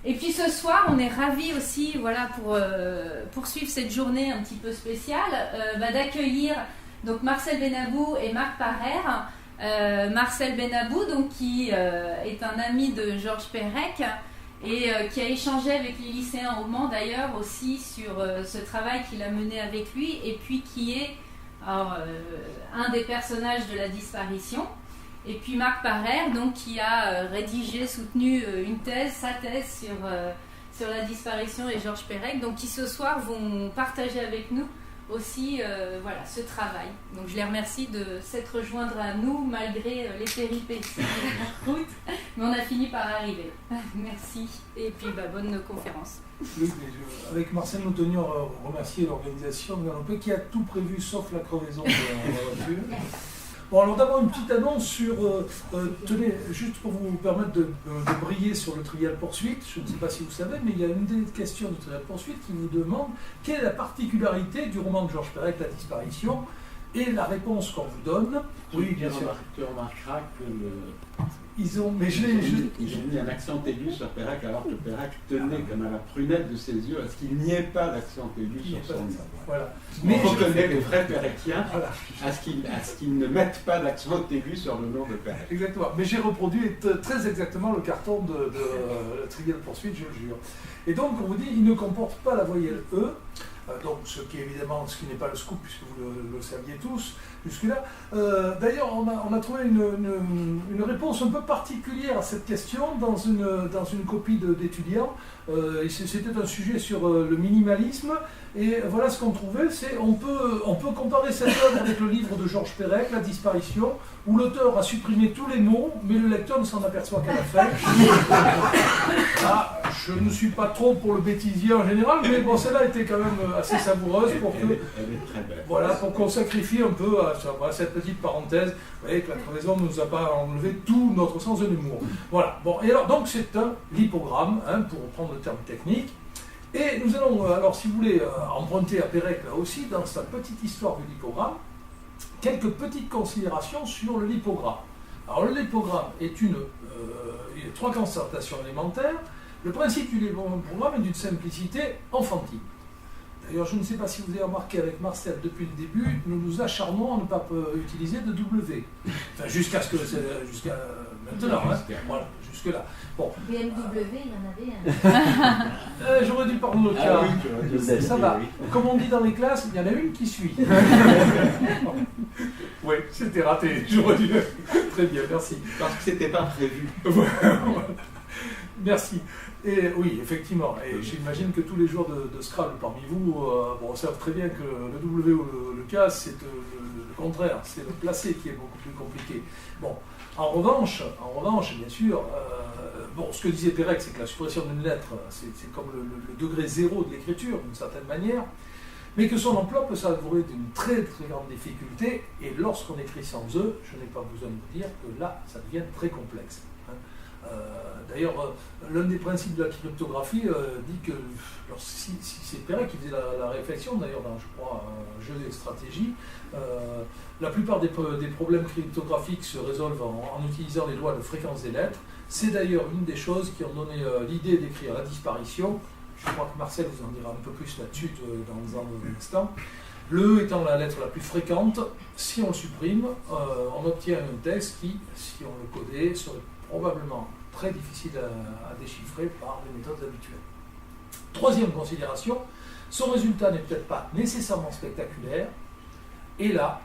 Et puis ce soir, on est ravis aussi, voilà, pour poursuivre cette journée un petit peu spéciale, d'accueillir donc Marcel Benabou et Marc Parère. Marcel Benabou, donc, qui est un ami de Georges Perec et qui a échangé avec les lycéens au Mans d'ailleurs aussi sur ce travail qu'il a mené avec lui, et puis qui est un des personnages de la disparition. Et puis Marc Parère, donc, qui a rédigé, soutenu sa thèse sur la disparition et Georges Perec, donc qui ce soir vont partager avec nous aussi ce travail. Donc je les remercie de s'être joindre à nous malgré les péripéties de la route, mais on a fini par arriver. Merci et puis bonne conférence. Oui, avec Marcel, nous tenions à remercier l'organisation de Galopé qui a tout prévu sauf la crevaison de la voiture. Bon, alors d'abord une petite annonce sur, tenez, juste pour vous permettre de briller sur le Trivial Poursuite, je ne sais pas si vous savez, mais il y a une des questions du Trivial Poursuite qui vous demande quelle est la particularité du roman de Georges Perec, La disparition, et la réponse qu'on vous donne. Oui, bien sûr. Tu remarqueras que ils ont mis un accent aigu sur Perec, alors que Perec tenait comme à la prunelle de ses yeux à ce qu'il n'y ait pas d'accent aigu sur son nom. Voilà. Mais on reconnaît les vrais Péréciens à ce qu'ils ne mettent pas d'accent aigu sur le nom de Perec. Exactement. Mais j'ai reproduit très exactement le carton de Trivial Poursuite, je le jure. Et donc, on vous dit, il ne comporte pas la voyelle E. Donc, ce qui n'est pas le scoop, puisque vous le saviez tous jusque-là. D'ailleurs, on a trouvé une réponse un peu particulière à cette question dans une copie d'étudiants. C'était un sujet sur le minimalisme, et voilà ce qu'on trouvait, c'est on peut comparer cette œuvre avec le livre de Georges Perec, La disparition, où l'auteur a supprimé tous les mots, mais le lecteur ne s'en aperçoit qu'à la fin. Je ne suis pas trop pour le bêtisier en général, mais bon, celle-là était quand même assez savoureuse pour elle est très belle. Voilà, pour qu'on sacrifie un peu à cette petite parenthèse. Vous voyez que la crevaison ne nous a pas enlevé tout notre sens de l'humour. Voilà, bon, et alors, donc c'est un lipogramme, pour reprendre le terme technique. Et nous allons, alors si vous voulez, emprunter à Perec là aussi, dans sa petite histoire du lipogramme, quelques petites considérations sur le lipogramme. Alors le lipogramme est il y a 3 constatations élémentaires. Le principe du lipogramme est d'une simplicité enfantine. D'ailleurs, je ne sais pas si vous avez remarqué avec Marcel, depuis le début, nous nous acharnons à ne pas utiliser de W. Enfin, jusqu'à maintenant, voilà, jusque-là. Bon. BMW, il y en avait un. J'aurais dû parler de cas. Oui, ça va. Comme on dit dans les classes, il y en a une qui suit. Oui, c'était raté. J'aurais dû. Très bien, merci. Parce que c'était pas prévu. Merci. Et oui, effectivement. Et j'imagine que tous les joueurs de Scrabble parmi vous savent très bien que le W ou le K, c'est le contraire. C'est le placé qui est beaucoup plus compliqué. Bon, en revanche, bien sûr, ce que disait Perec, c'est que la suppression d'une lettre, c'est comme le degré zéro de l'écriture, d'une certaine manière, mais que son emploi peut s'avouer d'une très très grande difficulté, et lorsqu'on écrit sans E, je n'ai pas besoin de vous dire que là, ça devient très complexe. D'ailleurs, l'un des principes de la cryptographie dit que, si c'est Perec qui faisait la réflexion, d'ailleurs dans, je crois, un jeu de stratégie, la plupart des problèmes cryptographiques se résolvent en utilisant les lois de fréquence des lettres. C'est d'ailleurs une des choses qui ont donné l'idée d'écrire La disparition. Je crois que Marcel vous en dira un peu plus là-dessus dans un instant. Le E étant la lettre la plus fréquente, si on le supprime, on obtient un texte qui, si on le codait, serait probablement très difficile à déchiffrer par les méthodes habituelles. Troisième considération, son résultat n'est peut-être pas nécessairement spectaculaire, et là,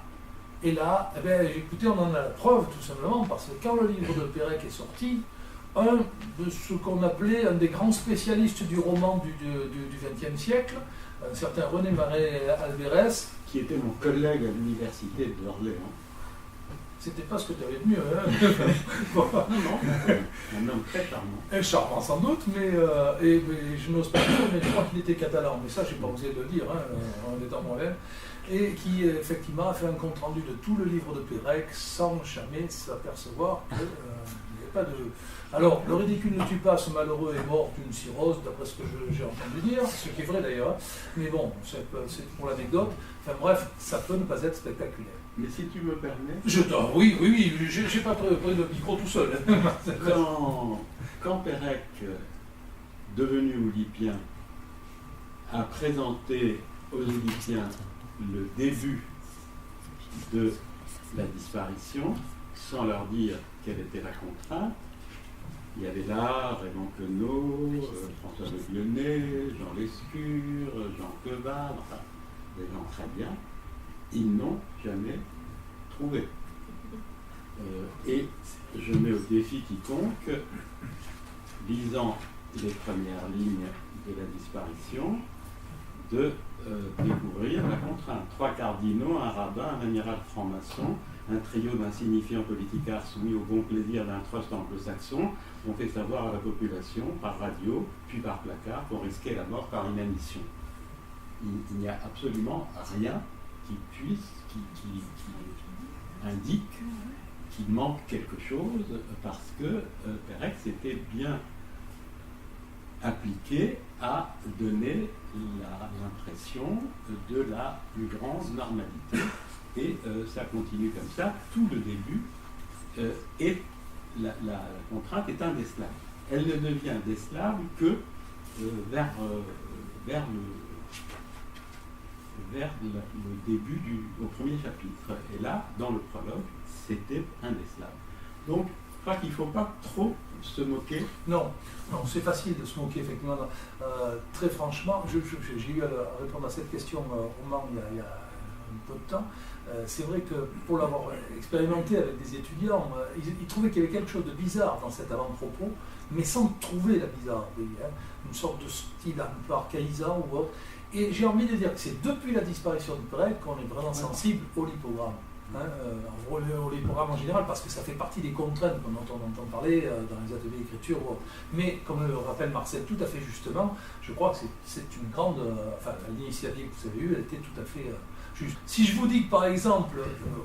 écoutez, on en a la preuve tout simplement, parce que quand le livre de Perec est sorti, un de ce qu'on appelait un des grands spécialistes du roman du XXe siècle, un certain René Marais-Alvarez, qui était mon collègue à l'université d'Orléans. C'était pas ce que tu avais de mieux, hein. Non, un homme très charmant. Charmant sans doute, mais je n'ose pas dire, mais je crois qu'il était catalan, mais ça, je n'ai pas osé le dire, en étant moi-même, et qui, effectivement, a fait un compte-rendu de tout le livre de Perec sans jamais s'apercevoir qu'il n'y avait pas de... Alors, le ridicule ne tue pas, ce malheureux est mort d'une cirrhose, d'après ce que j'ai entendu dire, ce qui est vrai d'ailleurs, mais bon, c'est pour l'anecdote. Enfin bref, ça peut ne pas être spectaculaire. Mais si tu me permets... Oui, j'ai pas pris le micro tout seul. Quand Perec devenu oulipien, a présenté aux oulipiens le début de la disparition, sans leur dire quelle était la contrainte. Il y avait là Raymond Queneau, François Le Lyonnais, Jean Lescure, Jean Quevin, enfin des gens très bien. Ils n'ont jamais trouvé. Et je mets au défi quiconque, lisant les premières lignes de la disparition, de découvrir la contrainte. 3 cardinaux, un rabbin, un amiral franc-maçon, un trio d'insignifiants politicards soumis au bon plaisir d'un trust anglo-saxon ont fait savoir à la population, par radio, puis par placard, qu'on risquait la mort par inanition. Il n'y a absolument rien qui puisse, qui indique qu'il manque quelque chose, parce que Pérec s'était bien appliqué à donner l'impression de la plus grande normalité. Et ça continue comme ça, tout le début, et la contrainte est indécelable. Elle ne devient décelable que vers le début au premier chapitre. Et là, dans le prologue, c'était indécelable. Donc, je crois qu'il ne faut pas trop se moquer. Non, c'est facile de se moquer, effectivement. Très franchement, j'ai eu à répondre à cette question au Mans il y a un peu de temps. C'est vrai que pour l'avoir expérimenté avec des étudiants, ils trouvaient qu'il y avait quelque chose de bizarre dans cet avant-propos, mais sans trouver la bizarrerie, hein, une sorte de style un peu archaïsant ou autre. Et j'ai envie de dire que c'est depuis la disparition de Pérec qu'on est vraiment sensible au lipogramme. Au lipogramme en général, parce que ça fait partie des contraintes dont on entend parler dans les ateliers d'écriture. Mais comme le rappelle Marcel tout à fait justement, je crois que c'est une grande... l'initiative que vous avez eue, elle était tout à fait... juste. Si je vous dis que par exemple,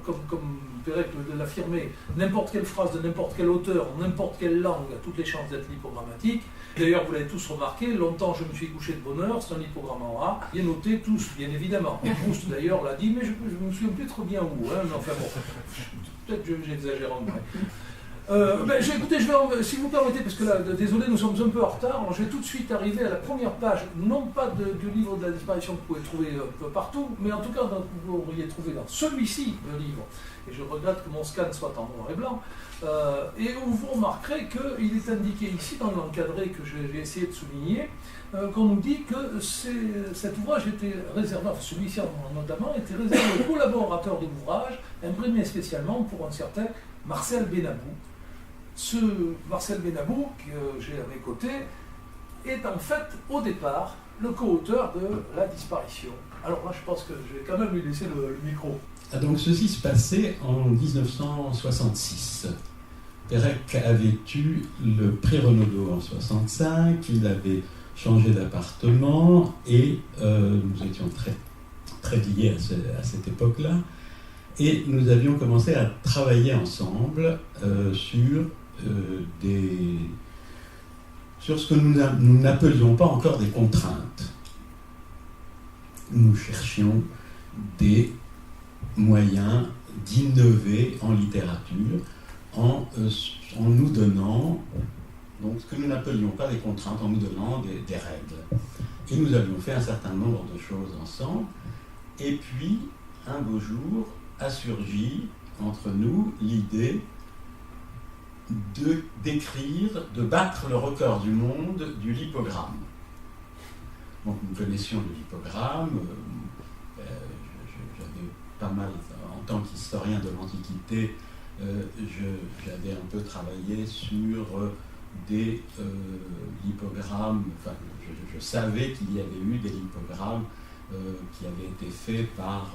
comme Pérec l'affirmait, n'importe quelle phrase de n'importe quel auteur, n'importe quelle langue a toutes les chances d'être lipogrammatique, d'ailleurs vous l'avez tous remarqué, longtemps je me suis couché de bonne heure, c'est un lipogramme en A, bien noté tous, bien évidemment. Et Proust d'ailleurs l'a dit, mais je me souviens plus trop bien où, hein, mais enfin bon, peut-être que j'exagère un peu. Écoutez, si vous permettez, parce que là, désolé, nous sommes un peu en retard, je vais tout de suite arriver à la première page, non pas du livre de la disparition que vous pouvez trouver un peu partout, mais en tout cas, vous pourriez trouver dans celui-ci, le livre, et je regrette que mon scan soit en noir et blanc, et où vous remarquerez qu'il est indiqué ici, dans l'encadré que j'ai essayé de souligner, qu'on nous dit que cet ouvrage était réservé, enfin celui-ci notamment, était réservé aux collaborateurs de l'ouvrage, imprimé spécialement pour un certain Marcel Benabou. Ce Marcel Benabou, que j'ai à mes côtés, est en fait, au départ, le co-auteur de La disparition. Alors là, je pense que je vais quand même lui laisser le micro. Donc ceci se passait en 1966. Pérec avait eu le prix Renaudot en 65, il avait changé d'appartement et nous étions très, très liés à cette époque-là. Et nous avions commencé à travailler ensemble sur ce que nous n'appelions pas encore des contraintes. Nous cherchions des moyens d'innover en littérature en nous donnant donc, ce que nous n'appelions pas des contraintes, en nous donnant des règles. Et nous avions fait un certain nombre de choses ensemble. Et puis, un beau jour, a surgi entre nous l'idée d'écrire, de battre le record du monde du lipogramme. Donc nous connaissions le lipogramme, j'avais pas mal, en tant qu'historien de l'Antiquité, j'avais un peu travaillé sur des lipogrammes, enfin je savais qu'il y avait eu des lipogrammes qui avaient été faits par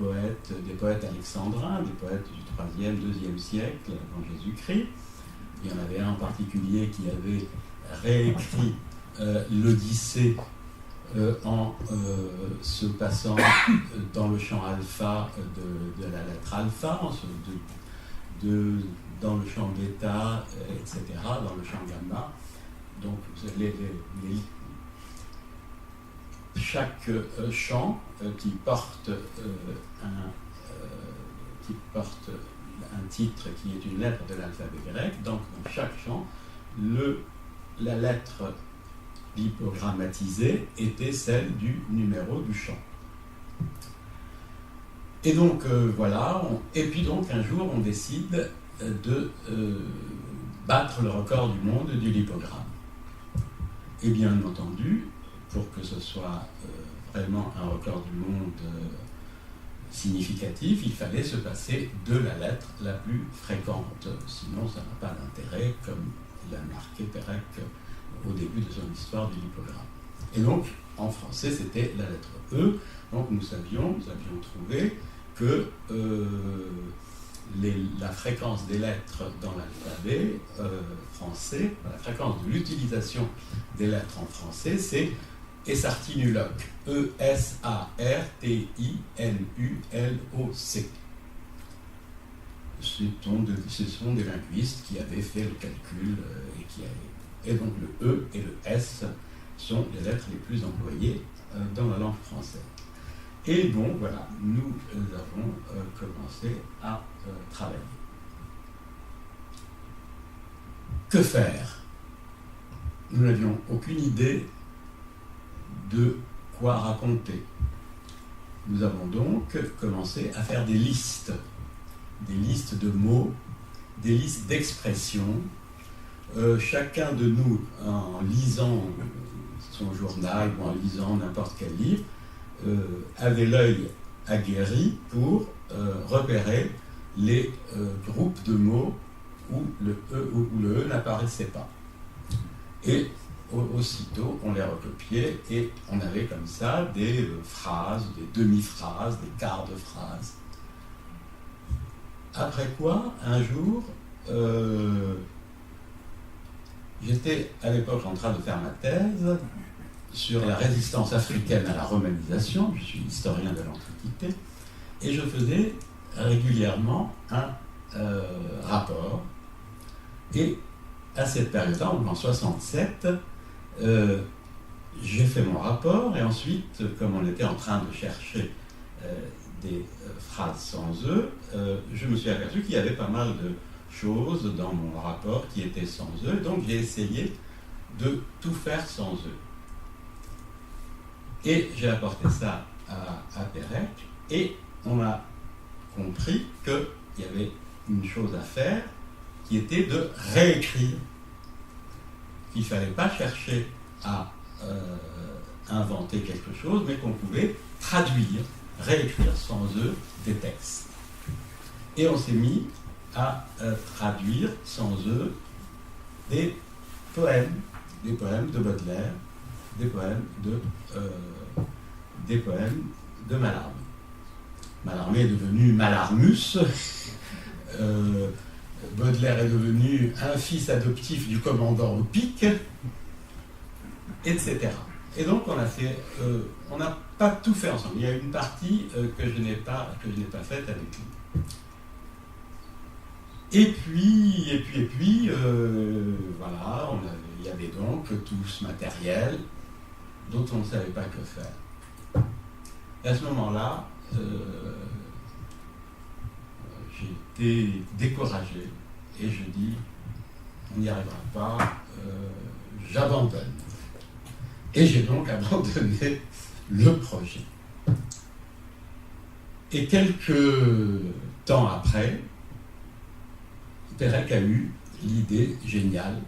des poètes alexandrins, des poètes du 3e, 2e siècle avant Jésus-Christ. Il y en avait un en particulier qui avait réécrit l'Odyssée en se passant dans le champ alpha de la lettre alpha, dans le champ bêta, etc., dans le champ gamma. Donc chaque champ qui porte un titre qui est une lettre de l'alphabet grec, donc dans chaque champ, la lettre lipogrammatisée était celle du numéro du chant. Et donc voilà, et puis donc un jour on décide de battre le record du monde du lipogramme. Et bien entendu, pour que ce soit vraiment un record du monde significatif, il fallait se passer de la lettre la plus fréquente. Sinon, ça n'a pas d'intérêt, comme l'a marqué Pérec au début de son histoire du lipogramme. Et donc, en français, c'était la lettre E. Donc, nous avions trouvé que la fréquence des lettres dans l'alphabet français, la fréquence de l'utilisation des lettres en français, c'est Esartinuloc, E-S-A-R-T-I-N-U-L-O-C. Ce sont des linguistes qui avaient fait le calcul et donc le E et le S sont les lettres les plus employées dans la langue française. Et donc voilà, nous avons commencé à travailler. Que faire? Nous n'avions aucune idée de quoi raconter. Nous avons donc commencé à faire des listes de mots, des listes d'expressions. Chacun de nous, en lisant son journal ou en lisant n'importe quel livre, avait l'œil aguerri pour repérer les groupes de mots où le E n'apparaissait pas. Et aussitôt, on les recopiait et on avait comme ça des phrases, des demi-phrases, des quarts de phrases. Après quoi, un jour, j'étais à l'époque en train de faire ma thèse sur la résistance africaine à la romanisation. Je suis historien de l'Antiquité et je faisais régulièrement un rapport. Et à cette période-là, en 1967, j'ai fait mon rapport et ensuite, comme on était en train de chercher des phrases sans E, je me suis aperçu qu'il y avait pas mal de choses dans mon rapport qui étaient sans E, donc j'ai essayé de tout faire sans E. Et j'ai apporté ça à Pérec et on a compris qu'il y avait une chose à faire qui était de réécrire. Il ne fallait pas chercher à inventer quelque chose, mais qu'on pouvait traduire, réécrire sans eux des textes. Et on s'est mis à traduire sans eux des poèmes de Baudelaire, des poèmes de Mallarmé. Mallarmé est devenu Mallarmus. Baudelaire est devenu un fils adoptif du commandant au pic, etc. Et donc on n'a pas tout fait ensemble. Il y a une partie que je n'ai pas faite avec lui. Et puis, voilà, il y avait donc tout ce matériel dont on ne savait pas que faire. Et à ce moment-là, j'ai été découragé et je dis on n'y arrivera pas, j'abandonne. Et j'ai donc abandonné le projet. Et quelques temps après, Pérec a eu l'idée géniale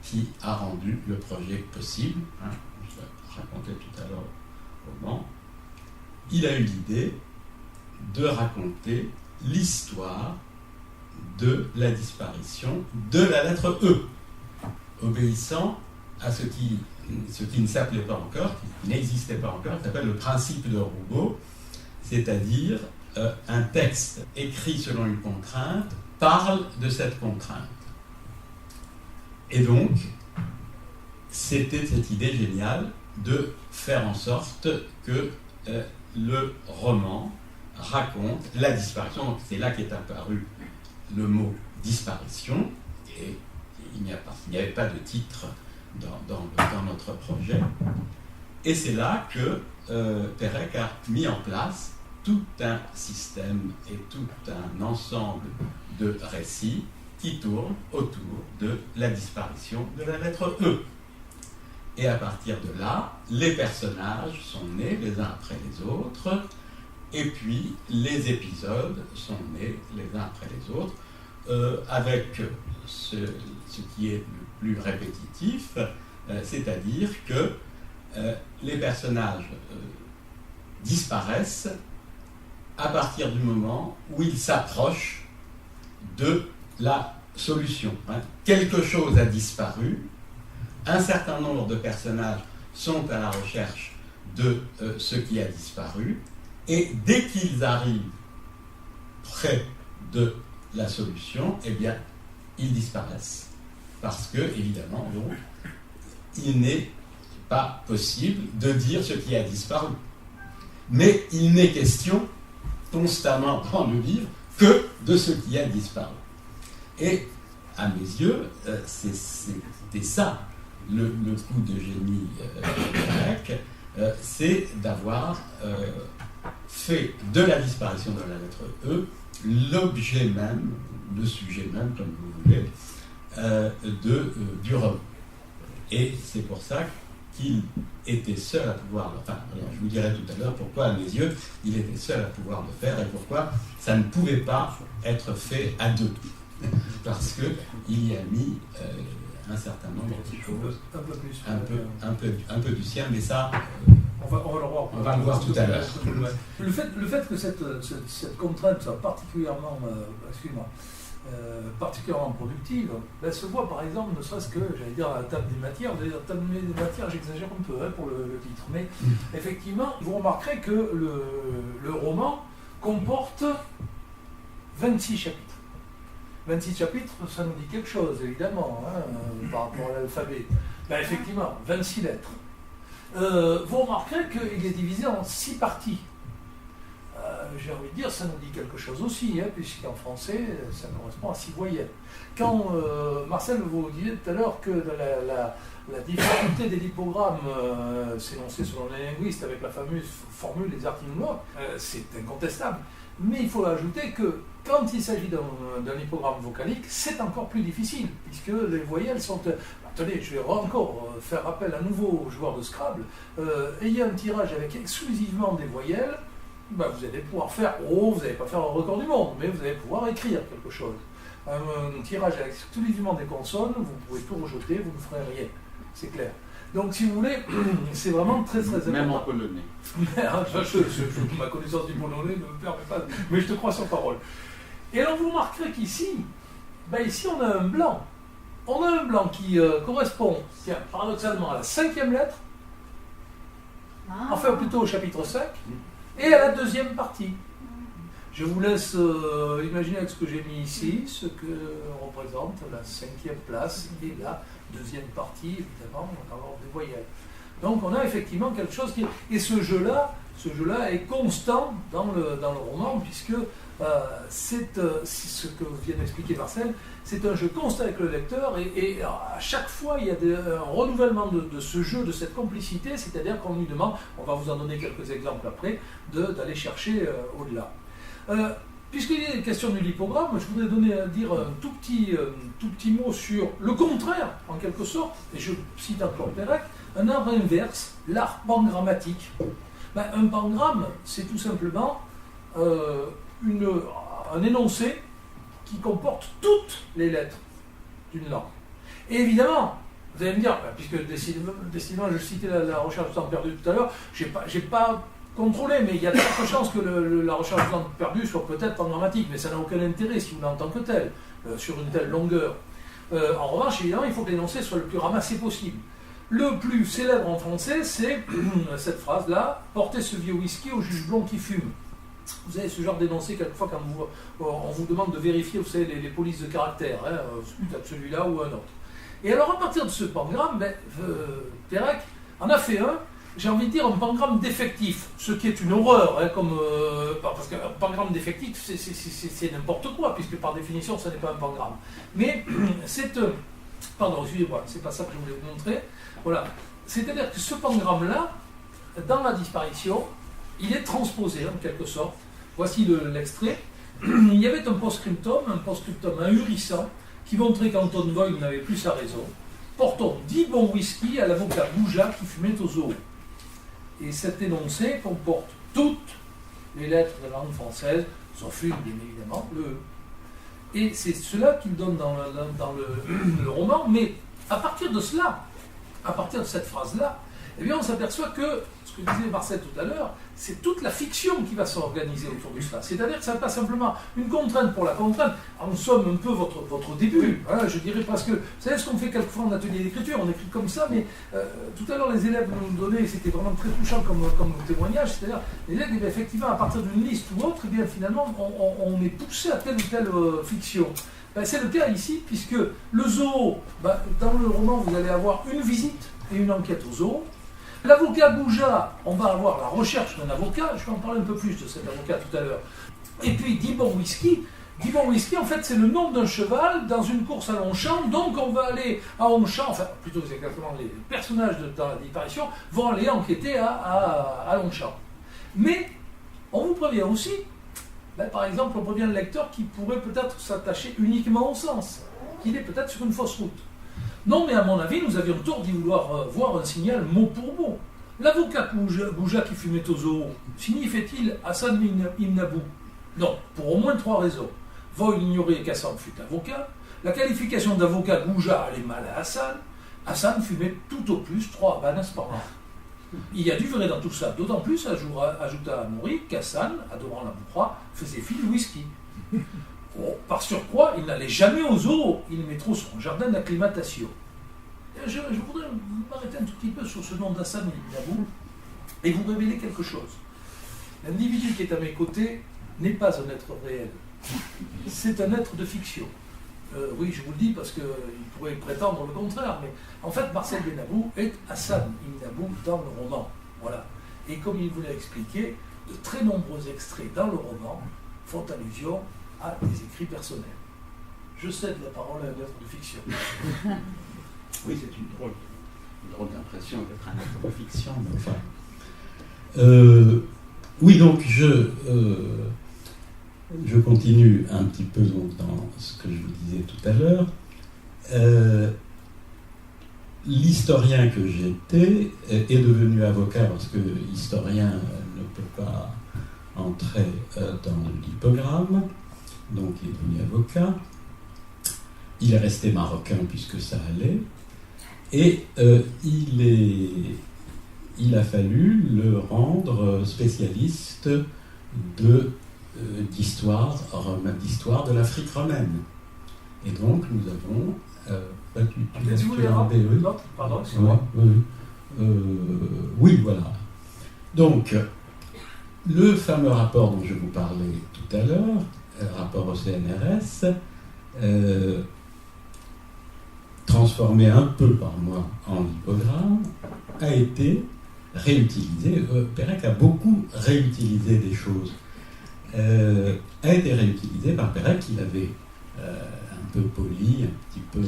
qui a rendu le projet possible. Je l'ai raconté tout à l'heure au moment. Il a eu l'idée de raconter l'histoire de la disparition de la lettre E, obéissant à ce qui ne s'appelait pas encore, qui n'existait pas encore, qui s'appelle le principe de Roubaud, c'est-à-dire un texte écrit selon une contrainte parle de cette contrainte. Et donc, c'était cette idée géniale de faire en sorte que le roman raconte la disparition. Donc c'est là qu'est apparu le mot disparition, et il n'y avait pas de titre dans notre projet. Et c'est là que Pérec a mis en place tout un système et tout un ensemble de récits qui qui tourne autour de la disparition de la lettre E. Et à partir de là, les personnages sont nés les uns après les autres, et puis les épisodes sont nés les uns après les autres, avec ce qui est le plus répétitif, c'est-à-dire que les personnages disparaissent à partir du moment où ils s'approchent de la solution. Quelque chose a disparu, un certain nombre de personnages sont à la recherche de ce qui a disparu, et dès qu'ils arrivent près de la solution, eh bien, ils disparaissent. Parce que, évidemment, donc, il n'est pas possible de dire ce qui a disparu. Mais il n'est question constamment dans le livre que de ce qui a disparu. Et, à mes yeux, c'était ça, le coup de génie grec, c'est d'avoir fait de la disparition de la lettre E l'objet même, le sujet même, comme vous voulez, du roman. Et c'est pour ça qu'il était seul à pouvoir le faire. Alors, je vous dirai tout à l'heure pourquoi, à mes yeux, il était seul à pouvoir le faire et pourquoi ça ne pouvait pas être fait à deux. Parce qu'il y a mis un certain nombre de choses, un peu du sien, mais ça, on va le voir tout à l'heure. Le fait que cette contrainte soit particulièrement, particulièrement productive, ben, se voit par exemple, ne serait-ce que, j'allais dire, à la table des matières. La table des matières, j'exagère un peu pour le titre, mais effectivement, vous remarquerez que le roman comporte 26 chapitres. 26 chapitres, ça nous dit quelque chose, évidemment, par rapport à l'alphabet. Ben, effectivement, 26 lettres. Vous remarquerez qu'il est divisé en 6 parties. J'ai envie de dire, ça nous dit quelque chose aussi, puisqu'en français, ça correspond à 6 voyelles. Quand Marcel vous disait tout à l'heure que la difficulté des lipogrammes s'énonçait selon les linguistes avec la fameuse formule des Artinoulois, c'est incontestable. Mais il faut ajouter que quand il s'agit d'un lipogramme vocalique, c'est encore plus difficile, puisque les voyelles sont... Attendez, je vais encore faire appel à nouveau aux joueurs de Scrabble. Ayez un tirage avec exclusivement des voyelles, vous allez pouvoir faire... vous n'allez pas faire un record du monde, mais vous allez pouvoir écrire quelque chose. Un tirage avec exclusivement des consonnes, vous pouvez tout rejeter, vous ne ferez rien. C'est clair. Donc, si vous voulez, c'est vraiment très très important. Même en polonais. Ma connaissance du polonais ne me permet pas, mais je te crois sur parole. Et alors, vous remarquerez qu'ici, ici on a un blanc. On a un blanc qui correspond, paradoxalement, à la 5e lettre, enfin plutôt au chapitre 5, et à la 2e partie. Je vous laisse imaginer avec ce que j'ai mis ici, ce que représente la 5e place et la 2e partie, évidemment, on va avoir des voyelles. Donc on a effectivement quelque chose qui... Et ce jeu-là est constant dans le roman, puisque c'est ce que vient d'expliquer Marcel, c'est un jeu constant avec le lecteur, et à chaque fois il y a un renouvellement de ce jeu, de cette complicité, c'est-à-dire qu'on lui demande, on va vous en donner quelques exemples après, d'aller chercher au-delà. Puisqu'il est question du lipogramme, je voudrais dire un tout petit mot sur le contraire, en quelque sorte, et je cite encore Perec, un art inverse, l'art pangrammatique. Un pangramme, c'est tout simplement un énoncé qui comporte toutes les lettres d'une langue. Et évidemment, vous allez me dire, puisque décidément je citais la recherche du temps perdu tout à l'heure, j'ai pas contrôlé, mais il y a de fortes chances que la recherche du temps perdu soit peut-être pangrammatique, mais ça n'a aucun intérêt si vous voulez en tant que tel, sur une telle longueur. En revanche, évidemment, il faut que l'énoncé soit le plus ramassé possible. Le plus célèbre en français, c'est cette phrase-là, « Portez ce vieux whisky au juge blond qui fume ». Vous avez ce genre d'énoncé quelquefois quand on vous demande de vérifier, vous savez, les polices de caractère, peut-être celui-là ou un autre. Et alors, à partir de ce pangramme, Perec en a fait un, j'ai envie de dire, un pangramme défectif, ce qui est une horreur, parce qu'un pangramme défectif, c'est n'importe quoi, puisque par définition, ce n'est pas un pangramme. Mais c'est... Pardon, excusez-moi, c'est pas ça que je voulais vous montrer. Voilà. C'est-à-dire que ce pangramme-là, dans la disparition, il est transposé en quelque sorte. Voici l'extrait. Il y avait un post-scriptum ahurissant, qui montrait qu'Anton Voigt n'avait plus sa raison. Portons 10 bons whisky à l'avocat Gouja qui fumait au zoo. Et cet énoncé comporte toutes les lettres de la langue française, sauf une, bien évidemment, le E. Et c'est cela qu'il donne dans le roman, mais à partir de cela, à partir de cette phrase-là, eh bien on s'aperçoit que, ce que disait Marcel tout à l'heure, c'est toute la fiction qui va s'organiser autour de cela. C'est-à-dire que ça n'est pas simplement une contrainte pour la contrainte. En somme, un peu votre début, hein, je dirais presque. Vous savez ce qu'on fait quelquefois en atelier d'écriture, on écrit comme ça, mais tout à l'heure les élèves nous donnaient, c'était vraiment très touchant comme témoignage, c'est-à-dire les élèves, eh bien, effectivement, à partir d'une liste ou autre, eh bien, finalement, on est poussé à telle ou telle fiction. Ben, c'est le cas ici, puisque le zoo, ben, dans le roman, vous allez avoir une visite et une enquête au zoo. L'avocat Gouja, on va avoir la recherche d'un avocat, je vais en parler un peu plus de cet avocat tout à l'heure. Et puis 10 bons whisky. 10 bons whisky, en fait, c'est le nom d'un cheval dans une course à Longchamp. Donc on va aller à Longchamp, enfin plutôt exactement les personnages dans la disparition vont aller enquêter à Longchamp. Mais on vous prévient aussi, ben, par exemple, on prévient le lecteur qui pourrait peut-être s'attacher uniquement au sens, qu'il est peut-être sur une fausse route. Non, mais à mon avis, nous avions tort d'y vouloir voir un signal mot pour mot. L'avocat Gouja qui fumait au zoo, signifiait-il Hassan ibn Abou? Non, pour au moins 3 raisons. Voigt ignorait qu'Hassan fut avocat, la qualification d'avocat Gouja allait mal à Hassan, Hassan fumait tout au plus 3 habanas par an. Il y a du vrai dans tout ça, d'autant plus, ajouta Amaury, qu'Hassan, adorant la bourra, faisait fi du whisky. Oh, par surcroît, il n'allait jamais au zoo, il aimait trop son jardin d'acclimatation. Je voudrais m'arrêter un tout petit peu sur ce nom d'Hassan ibn Abou et vous révéler quelque chose. L'individu qui est à mes côtés n'est pas un être réel, c'est un être de fiction. Oui, je vous le dis parce qu'il pourrait prétendre le contraire, mais en fait, Marcel Benabou est Hassan ibn Abou dans le roman. Voilà. Et comme il vous l'a expliqué, de très nombreux extraits dans le roman font allusion à des écrits personnels. Je cède la parole à un être de fiction. Oui, c'est une drôle d'impression d'être un être de fiction. Mais enfin, oui, donc je continue un petit peu donc, dans ce que je vous disais tout à l'heure. L'historien que j'étais est devenu avocat parce que l'historien ne peut pas entrer dans l'hypogramme. Donc il est devenu avocat, il est resté marocain puisque ça allait, et il a fallu le rendre spécialiste d'histoire de l'Afrique romaine. Et donc nous avons Pardon, excusez-moi. Oui, voilà. Donc, le fameux rapport dont je vous parlais tout à l'heure, rapport au CNRS, transformé un peu par moi en hypogramme, a été réutilisé. Pérec a beaucoup réutilisé des choses. A été réutilisé par Pérec, il avait un peu poli, un petit peu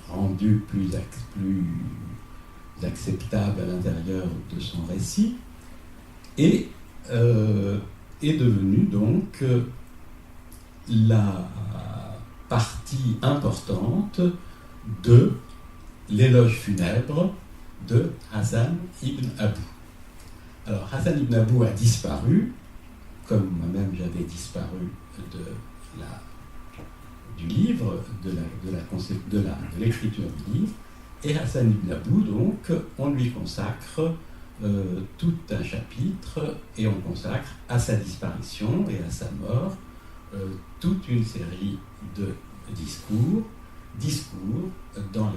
rendu plus acceptable à l'intérieur de son récit, et est devenu donc la partie importante de l'éloge funèbre de Hassan ibn Abou. Alors Hassan ibn Abou a disparu, comme moi-même j'avais disparu du livre, de l'écriture du livre, et Hassan ibn Abou, donc, on lui consacre tout un chapitre, et on consacre à sa disparition et à sa mort toute une série de discours dans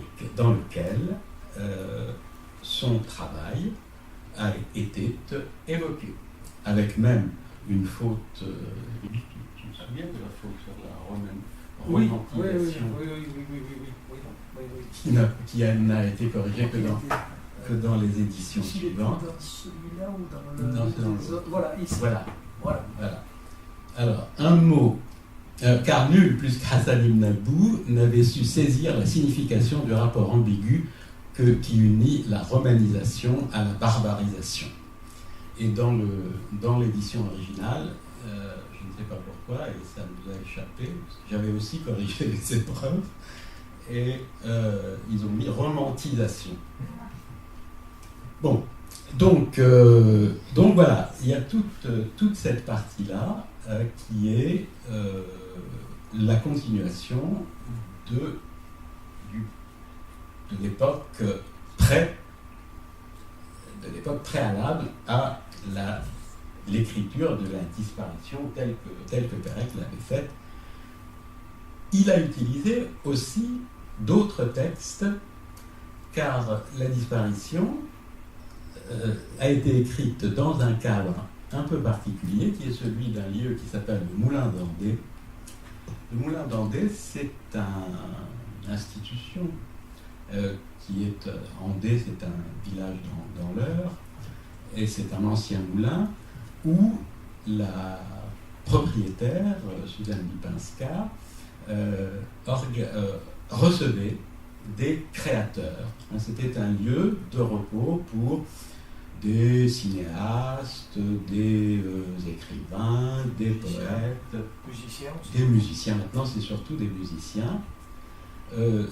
lesquels son travail a été évoqué, avec même une faute. Tu me souviens de la faute sur la romantisation qui n'a été corrigée que dans les éditions suivantes. Dans celui-là ou dans les autres. Voilà, ici. Voilà. Alors, un mot, car nul plus qu'Hassan ibn Abou n'avait su saisir la signification du rapport ambigu qui unit la romanisation à la barbarisation. Et dans l'édition originale, je ne ne sais pas pourquoi, et ça nous a échappé. J'avais aussi corrigé les épreuves, et ils ont mis romantisation. Bon, donc voilà, il y a toute cette partie-là qui est la continuation de l'époque préalable à l'écriture de la disparition telle que Pérec l'avait faite. Il a utilisé aussi d'autres textes, car la disparition a été écrite dans un cadre un peu particulier, qui est celui d'un lieu qui s'appelle le Moulin d'Andé. Le Moulin d'Andé, c'est une institution qui est Andé, c'est un village dans l'Eure, et c'est un ancien moulin où la propriétaire, Suzanne Lipinska, recevait des créateurs. C'était un lieu de repos pour des cinéastes, des écrivains, des poètes, des musiciens. Maintenant, c'est surtout des musiciens.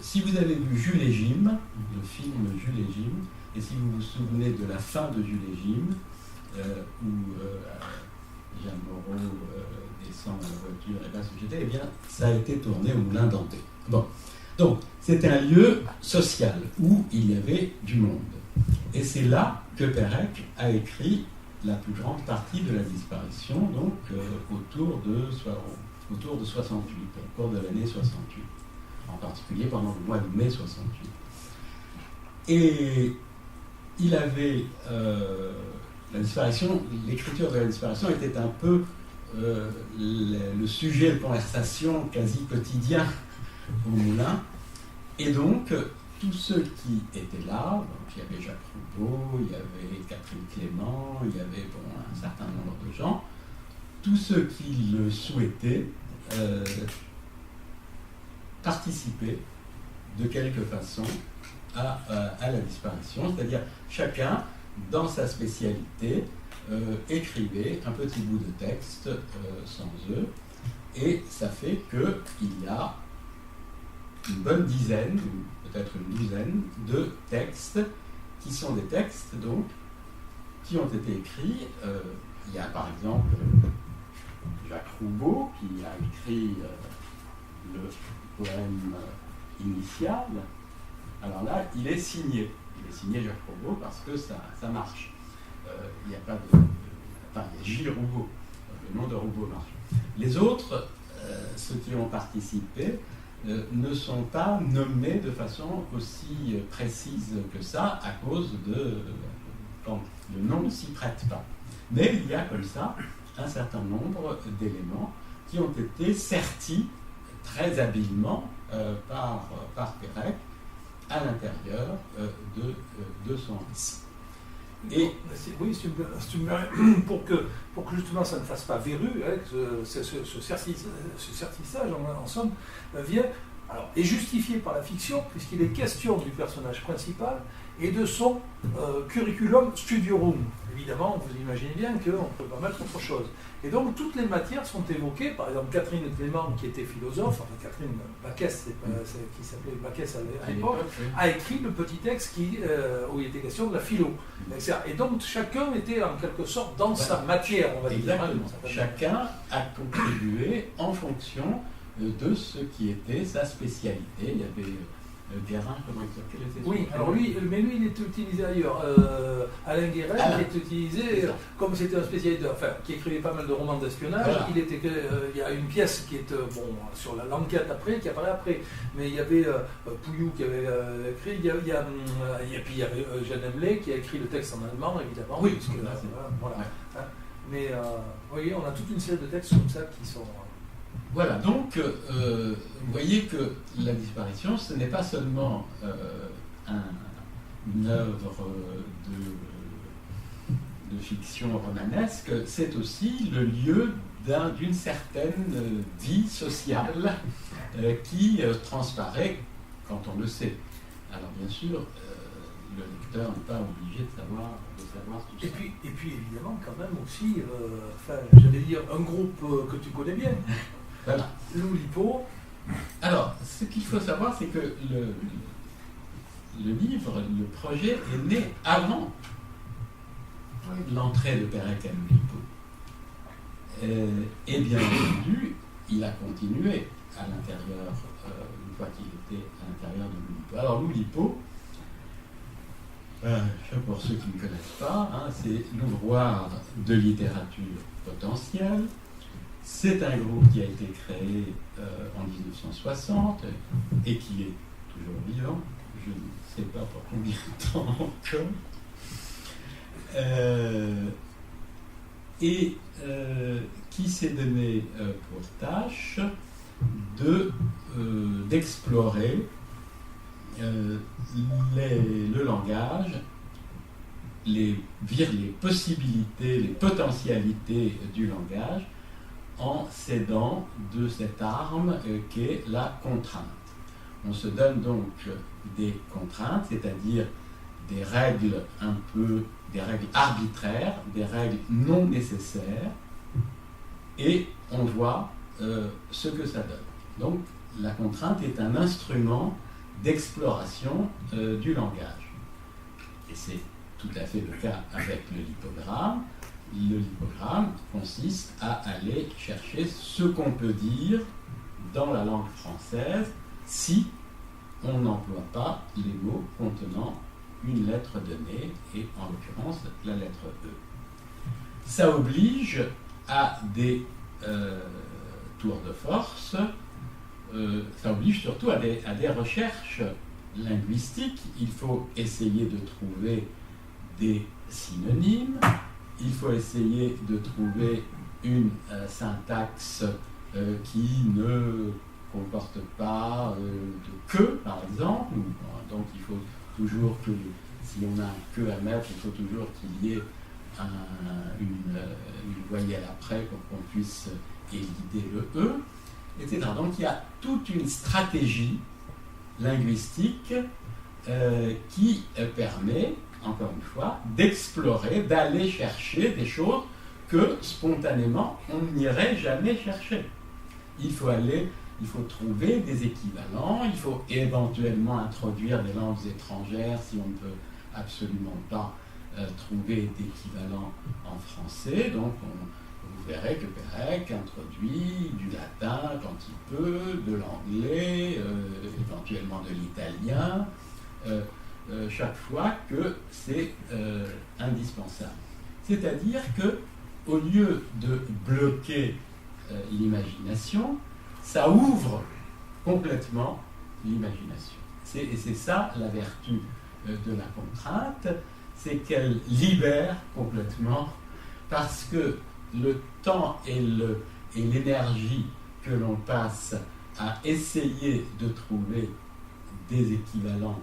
Si vous avez vu Jules et Jim, le film Jules et Jim, et si vous vous souvenez de la fin de Jules et Jim, où Jeanne Moreau descend à la voiture et va se jeter, eh bien, ça a été tourné au Moulin d'Andé. Bon. Donc, c'était un lieu social où il y avait du monde. Et c'est là que Pérec a écrit la plus grande partie de la disparition, donc autour de 68, au cours de l'année 68, en particulier pendant le mois de mai 68. Et il avait l'écriture de la disparition était un peu le sujet de conversation quasi quotidien au Moulin, et donc tous ceux qui étaient là, donc il y avait Jacques Roubaud, il y avait Catherine Clément, il y avait un certain nombre de gens, tous ceux qui le souhaitaient participaient de quelque façon à la disparition, c'est-à-dire chacun, dans sa spécialité, écrivait un petit bout de texte sans eux, et ça fait qu'il y a une bonne dizaine, ou peut-être une douzaine, de textes qui sont des textes donc qui ont été écrits. Il y a par exemple Jacques Roubaud qui a écrit le poème initial. Alors là, il est signé. Il est signé Jacques Roubaud parce que ça marche. Il n'y a pas de... Enfin, il y a Gilles Roubaud. Le nom de Roubaud marche. Les autres, ceux qui ont participé, ne sont pas nommés de façon aussi précise que ça à cause de... quand le nom ne s'y prête pas. Mais il y a comme ça un certain nombre d'éléments qui ont été sertis très habilement par Pérec à l'intérieur de son récit. Et oui, pour que justement ça ne fasse pas verrue, hein, ce sertissage en somme vient est justifié par la fiction, puisqu'il est question du personnage principal et de son curriculum studiorum. Évidemment, vous imaginez bien qu'on ne peut pas mettre autre chose. Et donc, toutes les matières sont évoquées. Par exemple, Catherine Clément, qui était philosophe, enfin Catherine Baquès, qui s'appelait Baquès à l'époque, a écrit le petit texte où il était question de la philo. Et donc, chacun était en quelque sorte dans sa matière, on va dire. Exactement. Chacun a contribué en fonction de ce qui était sa spécialité. Il y avait Guérin, comment il s'appelait? Oui, alors lui, il était utilisé ailleurs. Alain Guérin, qui est utilisé, comme c'était un spécialiste, qui écrivait pas mal de romans d'espionnage. Voilà. Il y a une pièce qui est sur l'enquête après, qui apparaît après. Mais il y avait Pouillou qui avait écrit, et puis il y avait Jeanne Emblé qui a écrit le texte en allemand, évidemment. Oui, voilà. Ouais. Mais vous voyez, on a toute une série de textes comme ça qui sont... Voilà, donc vous voyez que la disparition, ce n'est pas seulement une œuvre de fiction romanesque, c'est aussi le lieu d'une certaine vie sociale qui transparaît quand on le sait. Alors bien sûr, le lecteur n'est pas obligé de savoir tout ça. Et puis évidemment, quand même aussi, j'allais dire, un groupe que tu connais bien, Voilà. l'Oulipo. Alors, ce qu'il faut savoir, c'est que le livre, le projet est né avant l'entrée de Pérec à l'Oulipo. Et bien entendu, il a continué à l'intérieur, une fois qu'il était à l'intérieur de l'Oulipo. Alors l'Oulipo, pour ceux qui ne connaissent pas, c'est l'ouvroir de littérature potentielle. C'est un groupe qui a été créé en 1960 et qui est toujours vivant. Je ne sais pas pour combien de temps encore. Et qui s'est donné pour tâche d'explorer le langage, les possibilités, les potentialités du langage en s'aidant de cette arme qu'est la contrainte. On se donne donc des contraintes, c'est-à-dire des règles des règles arbitraires, des règles non nécessaires, et on voit ce que ça donne. Donc la contrainte est un instrument d'exploration du langage. Et c'est tout à fait le cas avec le lipogramme. Le lipogramme consiste à aller chercher ce qu'on peut dire dans la langue française si on n'emploie pas les mots contenant une lettre donnée, et en l'occurrence la lettre E. Ça oblige à des tours de force, ça oblige surtout à des recherches linguistiques. Il faut essayer de trouver des synonymes, il faut essayer de trouver une syntaxe qui ne comporte pas de que, par exemple. Donc il faut toujours que, si on a un que à mettre, il faut toujours qu'il y ait une voyelle après pour qu'on puisse éviter le E, etc. Donc il y a toute une stratégie linguistique qui permet, encore une fois, d'explorer, d'aller chercher des choses que spontanément on n'irait jamais chercher. Il faut trouver des équivalents, il faut éventuellement introduire des langues étrangères si on ne peut absolument pas trouver d'équivalent en français. Donc vous verrez que Pérec introduit du latin quand il peut, de l'anglais, éventuellement de l'italien, chaque fois que c'est indispensable. C'est-à-dire que au lieu de bloquer l'imagination, ça ouvre complètement l'imagination. Et c'est ça la vertu de la contrainte, c'est qu'elle libère complètement, parce que le temps et l'énergie que l'on passe à essayer de trouver des équivalents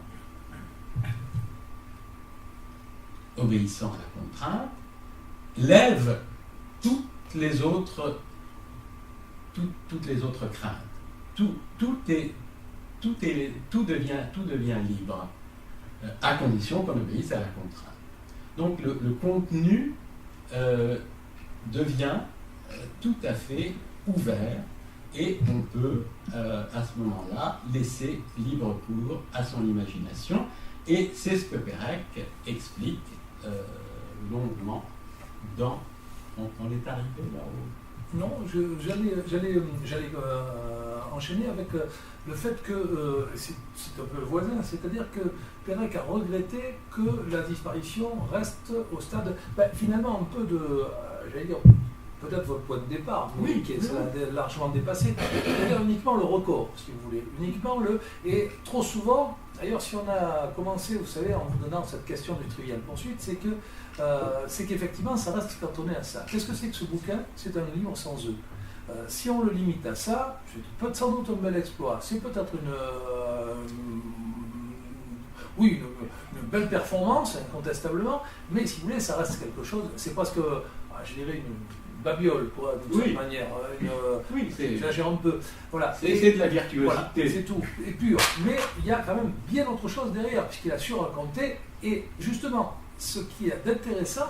obéissant à la contrainte lève toutes les autres craintes. Tout devient libre, à condition qu'on obéisse à la contrainte. Donc le contenu devient tout à fait ouvert, et on peut à ce moment-là laisser libre cours à son imagination, et c'est ce que Pérec explique longuement dans... On est arrivé là-haut. Non, j'allais enchaîner avec le fait que c'est un peu voisin, c'est-à-dire que Pérec a regretté que la disparition reste au stade, finalement un peu de, j'allais dire, peut-être votre point de départ, oui, qui est largement dépassé, c'est-à-dire uniquement le record, si vous voulez, et trop souvent, d'ailleurs si on a commencé, vous savez, en vous donnant cette question du trivial poursuite, c'est qu'effectivement ça reste cantonné à ça. Qu'est-ce que c'est que ce bouquin? C'est un livre sans eux. Si on le limite à ça, c'est peut-être sans doute un bel exploit, c'est peut-être une belle performance, incontestablement, mais si vous voulez, ça reste quelque chose, c'est parce que je dirais une babiole, quoi, d'une certaine manière. Oui, j'exagère un peu. Voilà. C'est de la virtuosité. Voilà, c'est tout, et pur. Mais il y a quand même bien autre chose derrière, puisqu'il a su raconter. Et justement, ce qui est intéressant,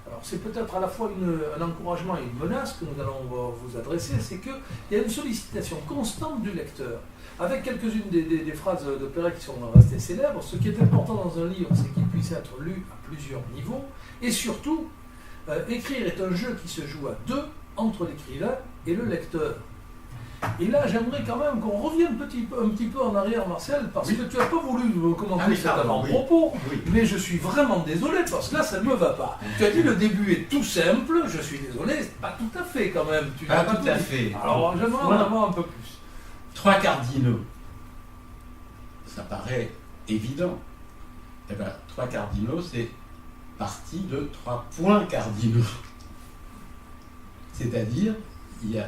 alors c'est peut-être à la fois un encouragement et une menace que nous allons vous adresser, c'est qu'il y a une sollicitation constante du lecteur. Avec quelques-unes des phrases de Perret qui sont restées célèbres, ce qui est important dans un livre, c'est qu'il puisse être lu à plusieurs niveaux, et surtout, écrire est un jeu qui se joue à deux entre l'écrivain et le lecteur. Et là, j'aimerais quand même qu'on revienne un petit peu en arrière, Marcel, parce que tu n'as pas voulu commenter cet avant-propos, mais je suis vraiment désolé, parce que là, ça ne me va pas. Tu as dit le début est tout simple, je suis désolé, c'est pas tout à fait quand même. Pas tout à fait. Alors, j'aimerais en avoir un peu plus. 3 cardinaux. Ça paraît évident. Eh bien, 3 cardinaux, c'est parti de 3 points cardinaux. C'est-à-dire, il y a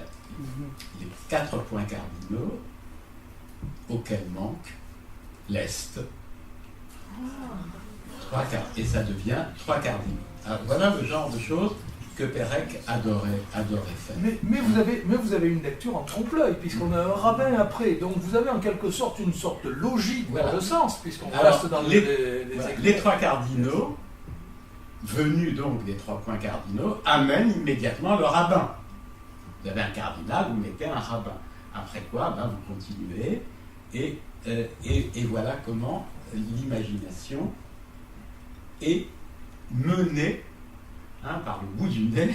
les 4 points cardinaux auxquels manque l'Est. Et ça devient 3 cardinaux. Alors, voilà le genre de choses que Pérec adorait faire. Mais vous avez une lecture en trompe-l'œil, puisqu'on a un rabbin après. Donc vous avez en quelque sorte une sorte de logique dans le sens, puisqu'on reste dans les 3 cardinaux, venus donc des 3 points cardinaux, amènent immédiatement le rabbin. Vous avez un cardinal, vous mettez un rabbin. Après quoi, vous continuez, et voilà comment l'imagination est menée par le bout du nez,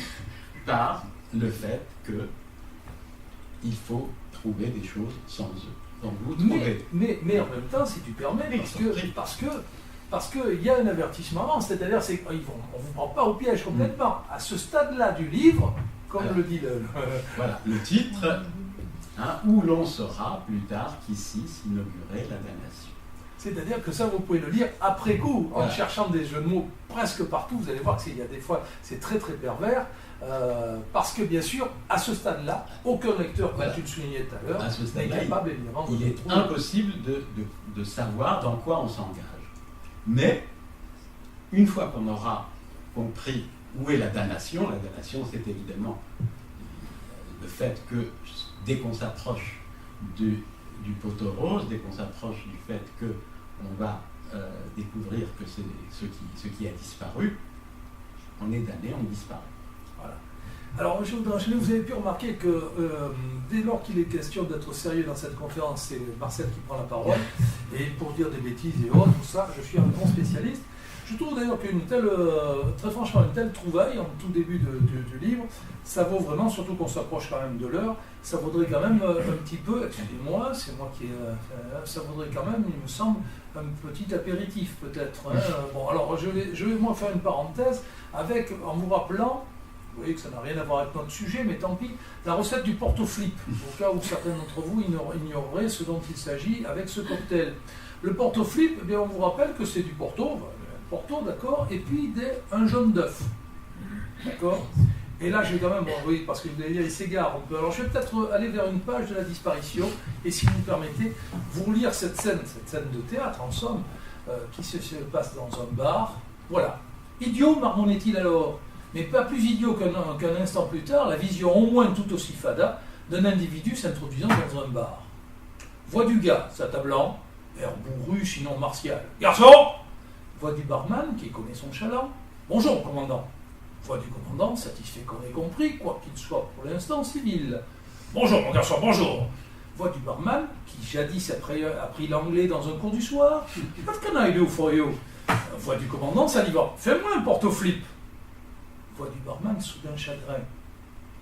par le fait qu'il faut trouver des choses sans eux. Donc vous trouvez. Mais en même temps, si tu permets, parce qu'il y a un avertissement avant, c'est-à-dire qu'on ne vous prend pas au piège complètement. À ce stade-là du livre, comme le dit voilà, le titre, où l'on saura plus tard qu'ici s'inaugurait la damnation. C'est-à-dire que ça, vous pouvez le lire après coup, en cherchant des jeux de mots presque partout. Vous allez voir qu'il y a des fois, c'est très très pervers, parce que bien sûr, à ce stade-là, aucun lecteur, comme tu le soulignais tout à l'heure, n'est capable évidemment de il est impossible de savoir dans quoi on s'engage. Mais, une fois qu'on aura compris où est la damnation c'est évidemment le fait que dès qu'on s'approche du poteau rose, dès qu'on s'approche du fait qu'on va découvrir que c'est ce qui a disparu, on est damné, on disparaît. Voilà. Alors, je voudrais enchaîner. Vous avez pu remarquer que dès lors qu'il est question d'être sérieux dans cette conférence, c'est Marcel qui prend la parole. Et pour dire des bêtises et autres, tout ça, je suis un grand spécialiste. Je trouve d'ailleurs qu'une telle, très franchement, une telle trouvaille en tout début du livre, ça vaut vraiment, surtout qu'on s'approche quand même de l'heure, ça vaudrait quand même un petit peu, excusez-moi, c'est moi qui ça vaudrait quand même, il me semble, un petit apéritif peut-être. Bon, alors je vais moi faire une parenthèse en vous rappelant, vous voyez que ça n'a rien à voir avec notre sujet, mais tant pis, la recette du porto-flip, au cas où certains d'entre vous ignoreraient ce dont il s'agit avec ce cocktail. Le porto-flip, eh bien, on vous rappelle que c'est du Porto, d'accord, et puis un jaune d'œuf, d'accord. Et là, je vais quand même, oui, parce que vous allez dire, il s'égare un peu. Alors, je vais peut-être aller vers une page de la disparition, et si vous me permettez, vous relire cette scène de théâtre, en somme, qui se passe dans un bar. Voilà. Idiot, marmonnait-il alors, mais pas plus idiot qu'un instant plus tard, la vision au moins tout aussi fada d'un individu s'introduisant dans un bar. Voix du gars, s'attablant, air bourru, sinon martial. Garçon! Voix du barman, qui connaît son chaland. Bonjour, commandant. Voix du commandant, satisfait qu'on ait compris, quoi qu'il soit pour l'instant civil. Bonjour, mon garçon, bonjour. Voix du barman, qui jadis a appris l'anglais dans un cours du soir. What can I do for you? Voix du commandant, salivant. Fais-moi un porto-flip. Voix du barman, soudain chagrin.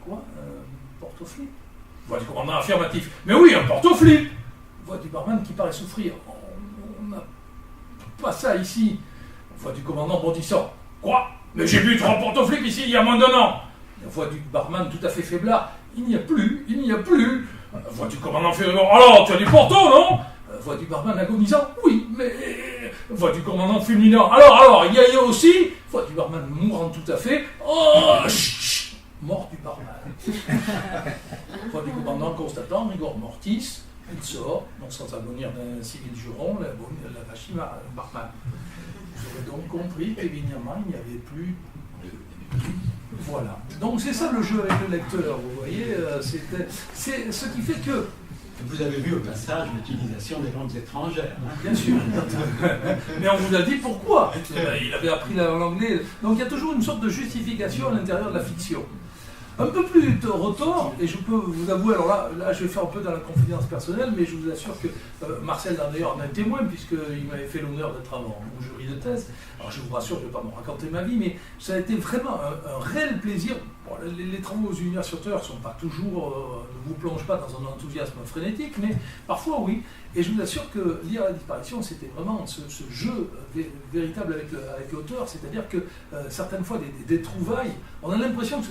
Quoi? Un porto-flip? Voix du commandant affirmatif. Mais oui, un porto-flip. Voix du barman qui paraît souffrir. On n'a pas ça ici. Voix du commandant bondissant. Quoi? Mais j'ai bu 3 porto-flips ici il y a moins d'1 an. Voix du barman tout à fait faiblard. Il n'y a plus. Voix du commandant furieux. Alors, tu as du porto, non? Voix du barman agonisant. Oui, mais... Voix du commandant fulminant. Alors, il y a aussi... Voix du barman mourant tout à fait. Oh, chut, mort du barman. Voix du commandant constatant, rigor mortis. Il sort, non sans agonir d'un civil juron, la machine barman. Vous aurez donc compris qu'évidemment, il n'y avait plus Voilà. Donc c'est ça le jeu avec le lecteur, vous voyez. C'est ce qui fait que... Vous avez vu au passage l'utilisation des langues étrangères. Hein. Bien sûr. Mais on vous a dit pourquoi. Il avait appris l'anglais. Donc il y a toujours une sorte de justification à l'intérieur de la fiction. Un peu plus retors, et je peux vous avouer, alors là je vais faire un peu dans la confidence personnelle, mais je vous assure que Marcel d'ailleurs en est un témoin, puisqu'il m'avait fait l'honneur d'être à mon jury de thèse. Alors je vous rassure, je ne vais pas me raconter ma vie, mais ça a été vraiment un réel plaisir. Bon, les travaux aux universitaires ne sont pas toujours, ne vous plongent pas dans un enthousiasme frénétique, mais parfois oui. Et je vous assure que lire La disparition, c'était vraiment ce jeu véritable avec l'auteur, c'est-à-dire que certaines fois des trouvailles, on a l'impression que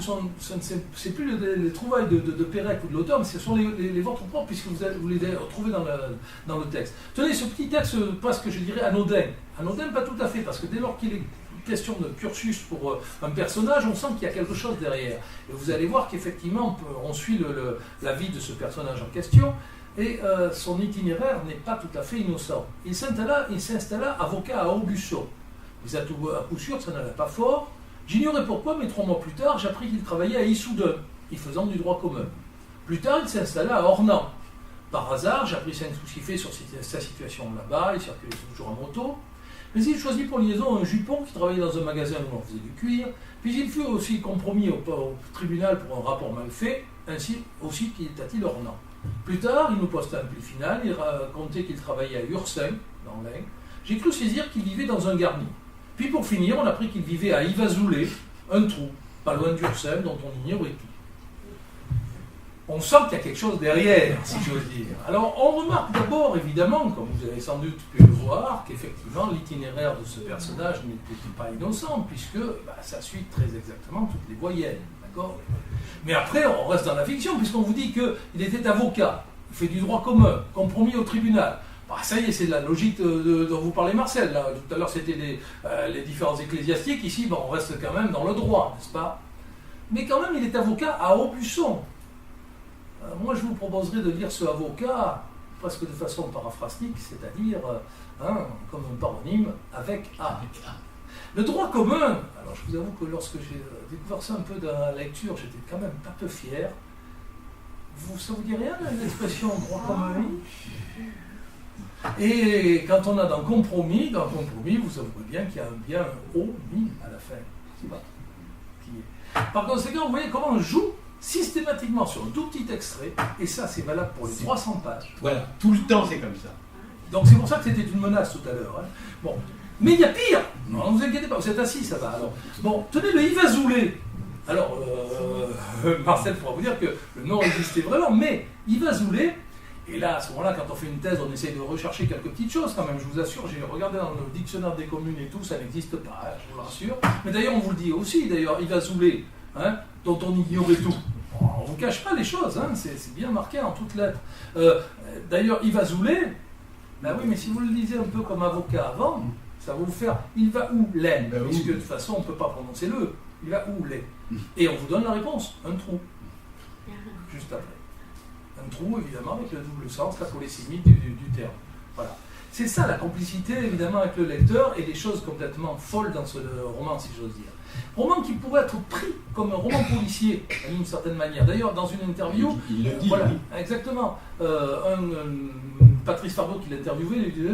c'est plus les trouvailles de Pérec ou de l'auteur, mais ce sont les vôtres propres, puisque vous les avez retrouvés dans le texte. Tenez, ce petit texte, presque je dirais anodin. Anodin, pas tout à fait, parce que dès lors qu'il est question de cursus pour un personnage, on sent qu'il y a quelque chose derrière. Et vous allez voir qu'effectivement, on suit la vie de ce personnage en question, et son itinéraire n'est pas tout à fait innocent. Il s'installa avocat à Aubusson. Mais à coup sûr, ça n'allait pas fort. J'ignorais pourquoi, mais 3 mois plus tard, j'appris qu'il travaillait à Issoudun, y faisant du droit commun. Plus tard, il s'installa à Ornans. Par hasard, j'appris 5 ou 6 faits sur sa situation là-bas, il circulait toujours en moto. Mais il choisit pour liaison un jupon qui travaillait dans un magasin où on faisait du cuir, puis il fut aussi compromis au tribunal pour un rapport mal fait, ainsi aussi qu'il Ornans. Plus tard, il nous posta un pli final, il racontait qu'il travaillait à Ursem, dans l'Ain. J'ai cru saisir qu'il vivait dans un garni. Puis pour finir, on apprit qu'il vivait à Ivazoulé, un trou, pas loin d'Ursem, dont on ignorait tout. On sent qu'il y a quelque chose derrière, si j'ose dire. Alors, on remarque d'abord, évidemment, comme vous avez sans doute pu le voir, qu'effectivement, l'itinéraire de ce personnage n'était pas innocent, puisque ça suit très exactement toutes les voyelles, d'accord ? Mais après, on reste dans la fiction, puisqu'on vous dit qu'il était avocat, il fait du droit commun, compromis au tribunal. Ça y est, c'est la logique dont vous parlez, Marcel. Là, tout à l'heure, c'était les différences ecclésiastiques. Ici, on reste quand même dans le droit, n'est-ce pas ? Mais quand même, il est avocat à Aubusson. Moi, je vous proposerais de lire ce avocat presque de façon paraphrastique, c'est-à-dire comme un paronyme avec A. Le droit commun, alors je vous avoue que lorsque j'ai découvert ça un peu dans la lecture, j'étais quand même un peu fier. Ça vous dit rien, l'expression droit commun ? Et quand on a dans compromis, vous avouerez bien qu'il y a bien un O, mi à la fin. C'est pas qui est. Par conséquent, vous voyez comment on joue systématiquement sur un tout petit extrait, et ça c'est valable pour les 300 pages. Voilà, tout le temps c'est comme ça. Donc c'est pour ça que c'était une menace tout à l'heure. Hein. Bon. Mais il y a pire. Non, ne vous inquiétez pas, vous êtes assis, ça va. Alors, bon, tenez le Ivazoulé. Alors, Marcel pourra vous dire que le nom existait vraiment, mais Ivazoulé, et là, à ce moment-là, quand on fait une thèse, on essaye de rechercher quelques petites choses quand même. Je vous assure, j'ai regardé dans le dictionnaire des communes et tout, ça n'existe pas, je vous rassure. Mais d'ailleurs, on vous le dit aussi, d'ailleurs, Ivazoulé, dont on ignorait tout. On ne vous cache pas les choses, c'est bien marqué en toutes lettres. D'ailleurs, Ivazoulé, ben oui, mais si vous le lisez un peu comme avocat avant, ça va vous faire il va où l'aine, puisque de toute façon on ne peut pas prononcer le, il va où l'est. Et on vous donne la réponse, un trou, juste après. Un trou évidemment avec le double sens, la polysémie du terme. Voilà. C'est ça la complicité évidemment avec le lecteur et des choses complètement folles dans ce roman, si j'ose dire. Roman qui pourrait être pris comme un roman policier, d'une certaine manière. D'ailleurs, dans une interview, il le dit, voilà, oui. Exactement. Patrice Fardeau qui l'a interviewé, il disait,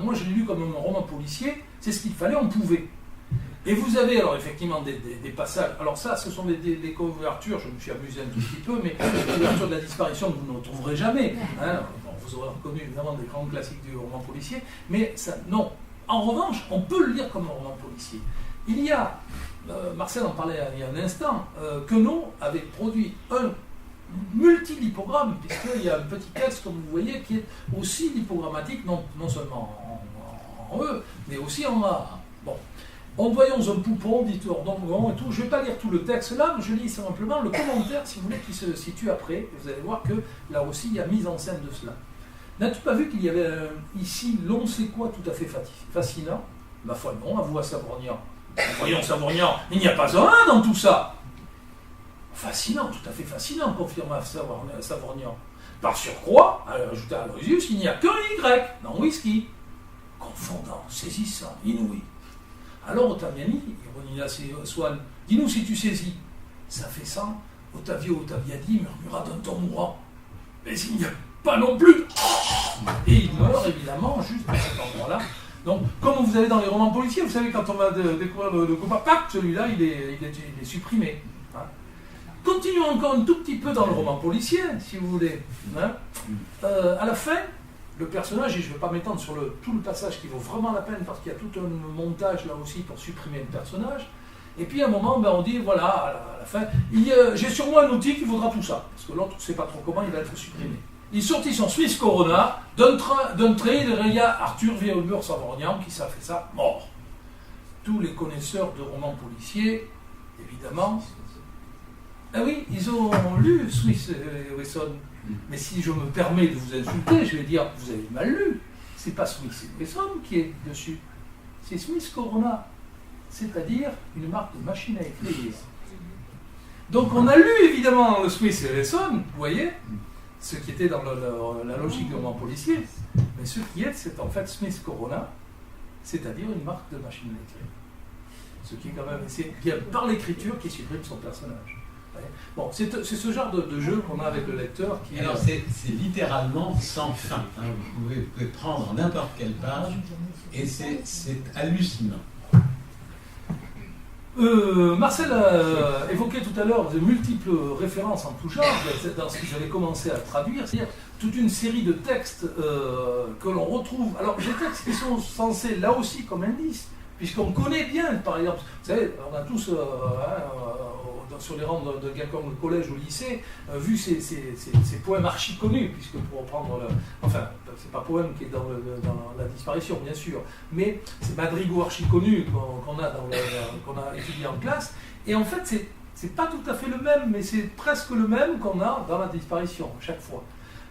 moi je l'ai lu comme un roman policier, c'est ce qu'il fallait, on pouvait. Et vous avez alors effectivement des passages, alors ça ce sont des couvertures, je me suis amusé un tout petit peu, mais les couvertures de La disparition vous ne retrouverez jamais. Bon, vous aurez reconnu évidemment des grands classiques du roman policier, mais ça, non. En revanche, on peut le lire comme un roman policier. Il y a, Marcel en parlait il y a un instant, Queneau avait produit un multi-lipogramme, puisqu'il y a un petit texte, comme vous voyez, qui est aussi lipogrammatique, non seulement en E, mais aussi en A. Bon. En voyons un poupon, dit Ordongon et tout. Je ne vais pas lire tout le texte là, mais je lis simplement le commentaire, si vous voulez, qui se situe après. Et vous allez voir que là aussi, il y a mise en scène de cela. N'as-tu pas vu qu'il y avait ici l'on sait quoi tout à fait fascinant ? Ma foi, non, à vous à Savournian. Voyons Savournian, il n'y a pas un dans tout ça. Fascinant, tout à fait fascinant, confirma Savournian. Par surcroît, ajouta Aloysius, il n'y a qu'un Y dans whisky. Confondant, saisissant, inouï. Alors Ottaviani, ironia Swann, dis-nous si tu saisis. Ça fait ça. Ottavio Ottaviani murmura d'un ton mourant. Mais il n'y a pas non plus. Et il meurt évidemment juste à cet endroit-là. Donc, comme vous avez dans les romans policiers, vous savez, quand on va découvrir le coupable, celui-là, il est supprimé. Hein. Continuons encore un tout petit peu dans le roman policier, si vous voulez. Hein. À la fin, le personnage, et je ne vais pas m'étendre sur tout le passage qui vaut vraiment la peine, parce qu'il y a tout un montage là aussi pour supprimer le personnage. Et puis à un moment, on dit, voilà, à la fin, j'ai sur moi un outil qui vaudra tout ça. Parce que l'autre, on ne sait pas trop comment, il va être supprimé. Il sortit son Swiss Corona, d'un trait, il raya Arthur Vieulmur Savorgnan, qui ça fait ça, mort. Tous les connaisseurs de romans policiers, évidemment, ah oui, ils ont lu Swiss Wesson. Mais si je me permets de vous insulter, je vais dire, vous avez mal lu. C'est pas Swiss Wesson qui est dessus, c'est Smith Corona. C'est-à-dire une marque de machine à écrire. Donc on a lu évidemment le Smith & Wesson, vous voyez, ce qui était dans la logique du roman policier, mais ce qui est, c'est en fait Smith Corona, c'est-à-dire une marque de machine à écrire. Ce qui est quand même, c'est bien par l'écriture qui supprime son personnage. Bon, c'est ce genre de jeu qu'on a avec le lecteur qui... Alors c'est littéralement sans fin. Hein. Vous pouvez prendre n'importe quelle page et c'est hallucinant. Marcel a évoqué tout à l'heure de multiples références en tout genre dans ce que j'avais commencé à traduire, c'est-à-dire toute une série de textes que l'on retrouve. Alors, des textes qui sont censés là aussi comme indice, puisqu'on connaît bien, par exemple, vous savez, on a tous, sur les rangs de quelconque collège ou lycée, vu ces poèmes archi connus, puisque pour reprendre enfin, c'est pas poème qui est dans la disparition, bien sûr, mais c'est madrigaux archi connus qu'on a étudié en classe, et en fait, c'est pas tout à fait le même, mais c'est presque le même qu'on a dans la disparition, chaque fois.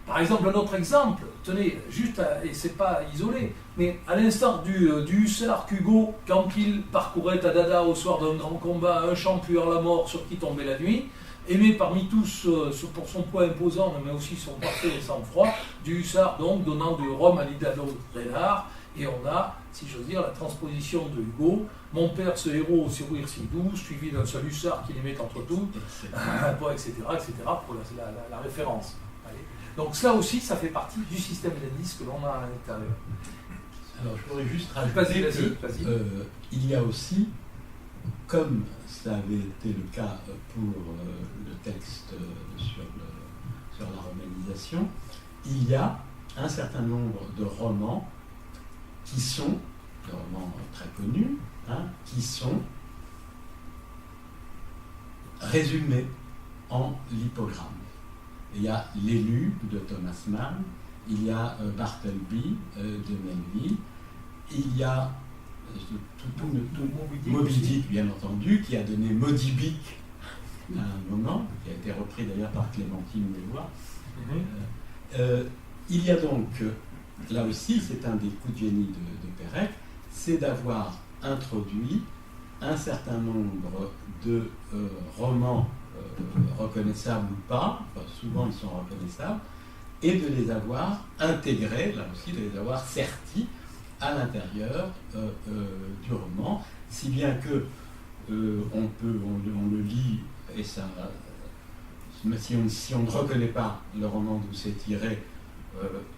Par exemple, un autre exemple, tenez, juste, et c'est pas isolé, mais à l'instar du hussard Hugo, quand il parcourait Tadada au soir d'un grand combat, un champ puant la mort sur qui tombait la nuit, aimé parmi tous pour son poids imposant, mais aussi son parfait sang-froid, du hussard donc donnant du rhum à l'Hidalgo Renard, et on a, si j'ose dire, la transposition de Hugo, mon père ce héros au sourire si doux, suivi d'un seul hussard qui l'aimait entre tous, etc., pour la référence. Donc ça aussi, ça fait partie du système d'indices que l'on a à l'intérieur. Alors je voudrais juste rajouter qu'il y a aussi, comme ça avait été le cas pour le texte sur la romanisation, il y a un certain nombre de romans qui sont, des romans très connus, qui sont résumés en lipogramme. Il y a L'élu de Thomas Mann, il y a Bartleby de Melville, il y a Moby Dick, bien entendu, qui a donné Moby Dick à un moment, qui a été repris d'ailleurs par Clémentine Mélois. Il y a donc, là aussi, c'est un des coups de génie de Pérec, c'est d'avoir introduit un certain nombre de romans reconnaissables ou pas, enfin, souvent ils sont reconnaissables, et de les avoir intégrés, là aussi de les avoir sertis à l'intérieur du roman, si bien que on le lit et ça, si on ne reconnaît pas le roman d'où c'est tiré,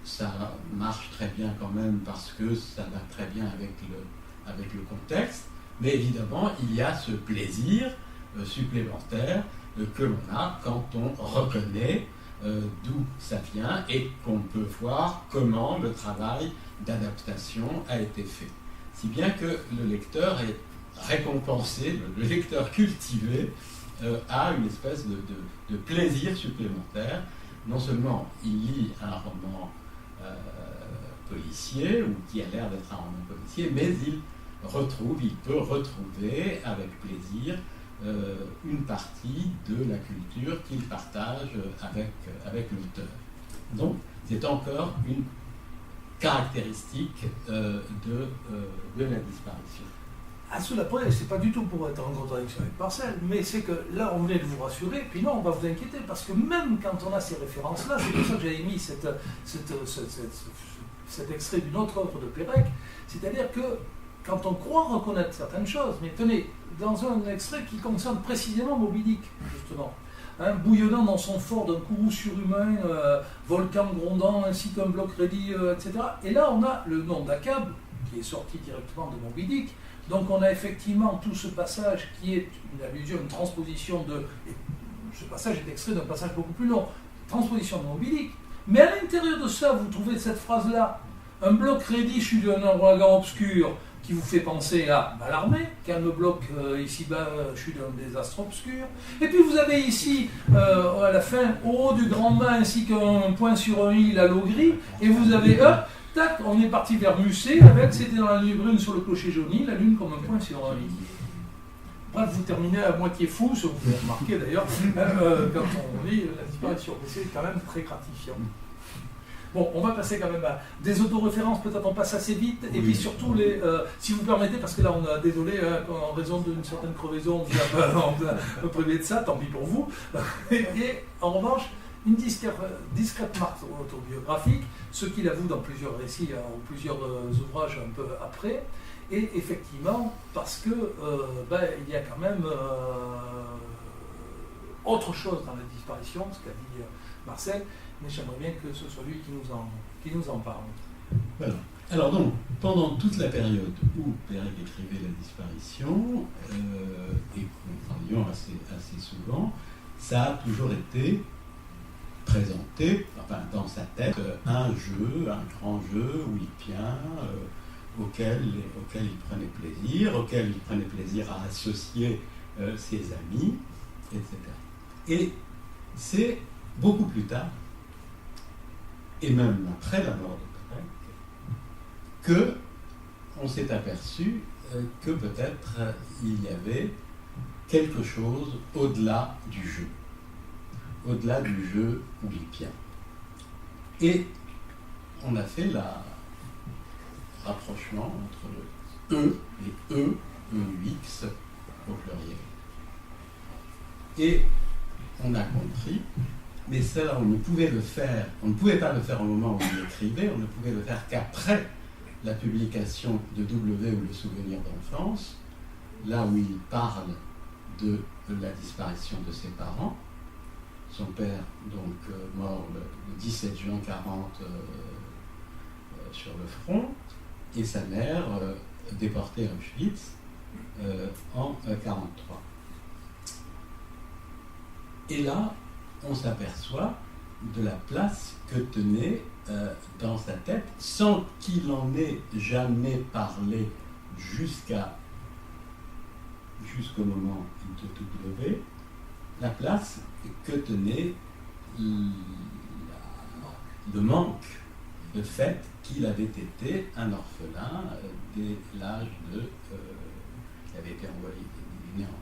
ça marche très bien quand même parce que ça va très bien avec le contexte, mais évidemment il y a ce plaisir supplémentaire que l'on a quand on reconnaît d'où ça vient et qu'on peut voir comment le travail d'adaptation a été fait. Si bien que le lecteur est récompensé, le lecteur cultivé a une espèce de plaisir supplémentaire. Non seulement il lit un roman policier, ou qui a l'air d'être un roman policier, mais il peut retrouver avec plaisir une partie de la culture qu'il partage avec l'auteur. Donc, c'est encore une caractéristique de la disparition. À cela près, c'est pas du tout pour être en contradiction avec Marcel, mais c'est que là, on venait de vous rassurer, puis non, on va vous inquiéter, parce que même quand on a ces références-là, c'est pour ça que j'avais mis cet extrait d'une autre œuvre de Pérec, c'est-à-dire que quand on croit reconnaître certaines choses, mais tenez, dans un extrait qui concerne précisément Moby Dick, justement, hein, bouillonnant dans son fort d'un courroux surhumain, volcan grondant ainsi qu'un bloc ready, etc. Et là, on a le nom d'Akab, qui est sorti directement de Moby Dick. Donc on a effectivement tout ce passage qui est une allusion, une transposition de... Et ce passage est extrait d'un passage beaucoup plus long, transposition de Moby Dick. Mais à l'intérieur de ça, vous trouvez cette phrase-là, un bloc ready, je suis d'un ouragan obscur, qui vous fait penser à l'armée, calme bloc ici-bas, je suis d'un désastre obscur. Et puis vous avez ici, à la fin, au haut du grand mât, ainsi qu'un point sur un île à l'eau gris, et vous avez, hop, tac, on est parti vers Musset, avec, c'était dans la nuit brune sur le clocher jauni, la lune comme un point sur un île. Bref, vous terminez à moitié fou, ce que vous avez remarqué d'ailleurs, quand on lit la disparition, mais c'est quand même très gratifiant. Bon, on va passer quand même à des autoréférences, peut-être on passe assez vite, et puis surtout, si vous permettez, parce que là on a, désolé, en raison d'une certaine crevaison, on vous a privé de ça, tant pis pour vous, et en revanche, une discrète marque autobiographique, ce qu'il avoue dans plusieurs récits ou plusieurs ouvrages un peu après, et effectivement, parce que il y a quand même autre chose dans la disparition, ce qu'a dit Marcel, mais j'aimerais bien que ce soit lui qui nous en parle. Voilà. Alors donc, pendant toute la période où Perec écrivait La disparition, et que nous parlions assez souvent, ça a toujours été présenté, enfin, dans sa tête, un grand jeu oulipien, auquel il prenait plaisir à associer ses amis, etc. Et c'est beaucoup plus tard, et même après la mort de Perec, qu'on s'est aperçu que peut-être il y avait quelque chose au-delà du jeu oulipien. Et on a fait le rapprochement entre le E, les EUX au pluriel. Et on a compris, mais ça, on ne pouvait pas le faire au moment où il écrivait, on ne pouvait le faire qu'après la publication de W ou le souvenir d'enfance, là où il parle de la disparition de ses parents. Son père, donc, mort le 17 juin 40 sur le front, et sa mère déportée à Auschwitz en 1943. Et là, on s'aperçoit de la place que tenait dans sa tête, sans qu'il en ait jamais parlé jusqu'au moment de W, la place que tenait le manque, le fait qu'il avait été un orphelin dès l'âge de... il avait été envoyé, il est né en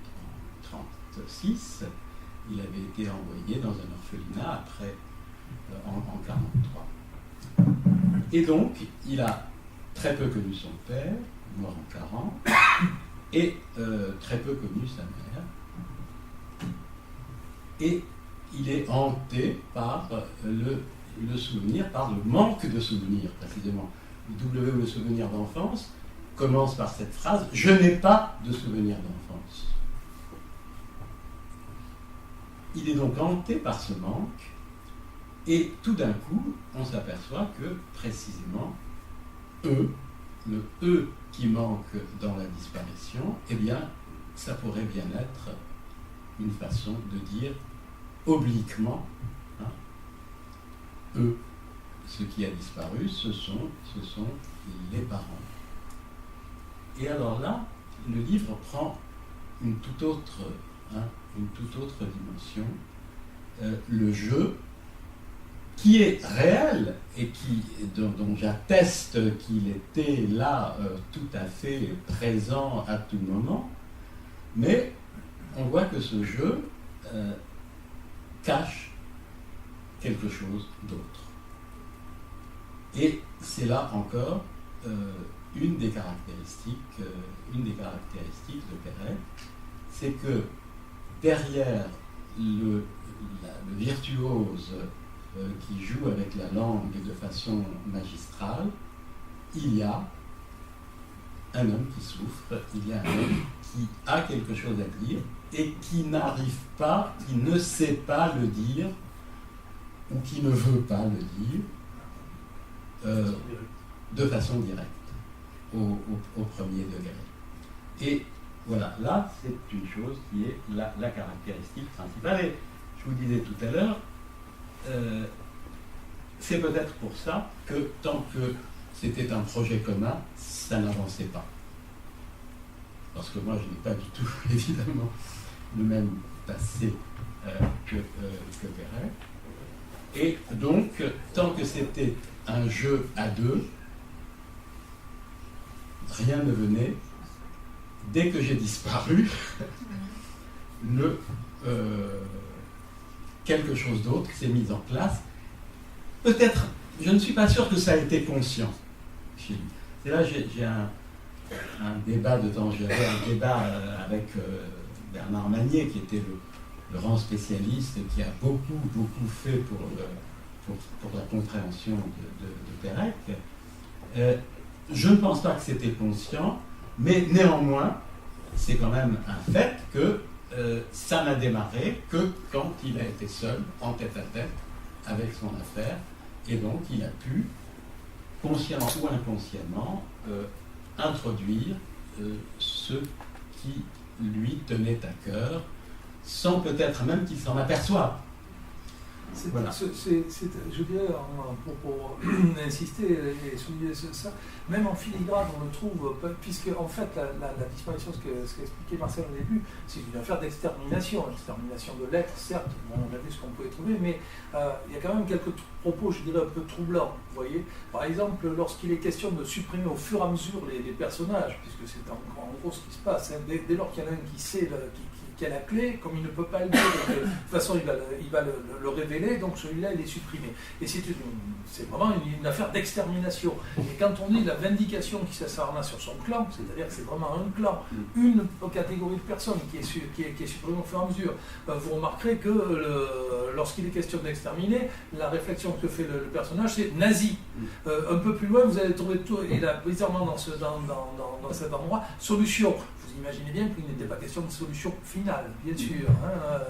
1936, il avait été envoyé dans un orphelinat après, en 1943. Et donc, il a très peu connu son père, mort en 1940, et très peu connu sa mère. Et il est hanté par le souvenir, par le manque de souvenirs, précisément. W, le souvenir d'enfance, commence par cette phrase « Je n'ai pas de souvenir d'enfance ». Il est donc hanté par ce manque, et tout d'un coup, on s'aperçoit que, précisément, le E qui manque dans la disparition, eh bien, ça pourrait bien être une façon de dire obliquement, ce qui a disparu, ce sont les parents. Et alors là, le livre prend une toute autre dimension. Le jeu, qui est réel et dont j'atteste qu'il était là tout à fait présent à tout moment, mais on voit que ce jeu cache quelque chose d'autre. Et c'est là encore une des caractéristiques de Perec, c'est que derrière le virtuose qui joue avec la langue de façon magistrale, il y a un homme qui souffre, il y a un homme qui a quelque chose à dire et qui n'arrive pas, qui ne sait pas le dire, ou qui ne veut pas le dire de façon directe, au premier degré. Et voilà, là, c'est une chose qui est la caractéristique principale. Et je vous disais tout à l'heure, c'est peut-être pour ça que tant que c'était un projet commun, ça n'avançait pas. Parce que moi, je n'ai pas du tout, évidemment, le même passé que Perret. Et donc, tant que c'était un jeu à deux, rien ne venait. Dès que j'ai disparu, quelque chose d'autre s'est mis en place. Peut-être, je ne suis pas sûr que ça a été conscient chez lui. Et là, j'ai un débat de temps. J'avais un débat avec Bernard Magnier, qui était le grand spécialiste et qui a beaucoup fait pour la compréhension de Pérec. Je ne pense pas que c'était conscient, mais néanmoins, c'est quand même un fait que ça n'a démarré que quand il a été seul, en tête-à-tête, avec son affaire, et donc il a pu, consciemment ou inconsciemment, introduire ce qui lui tenait à cœur, sans peut-être même qu'il s'en aperçoive. Voilà. Je dirais, pour insister et souligner ça, même en filigrane, on le trouve, puisque en fait, la disparition, ce qu'a expliqué Marcel au début, c'est une affaire d'extermination de l'être, certes, bon, on a vu ce qu'on pouvait trouver, mais il y a quand même quelques propos, je dirais, un peu troublants, vous voyez. Par exemple, lorsqu'il est question de supprimer au fur et à mesure les personnages, puisque c'est en gros ce qui se passe, hein, dès lors qu'il y en a un qui sait, qui a la clé, comme il ne peut pas le dire, de toute façon il va le révéler, donc celui-là il est supprimé. Et c'est vraiment une affaire d'extermination. Et quand on dit la vindication qui s'acharna sur son clan, c'est-à-dire que c'est vraiment un clan, une catégorie de personnes qui est supprimée au fur et à mesure, vous remarquerez que lorsqu'il est question d'exterminer, la réflexion que fait le personnage c'est nazi. Un peu plus loin, vous allez trouver tout, et là, bizarrement dans cet endroit, solution. Vous imaginez bien qu'il n'était pas question de solution finale, bien sûr, hein,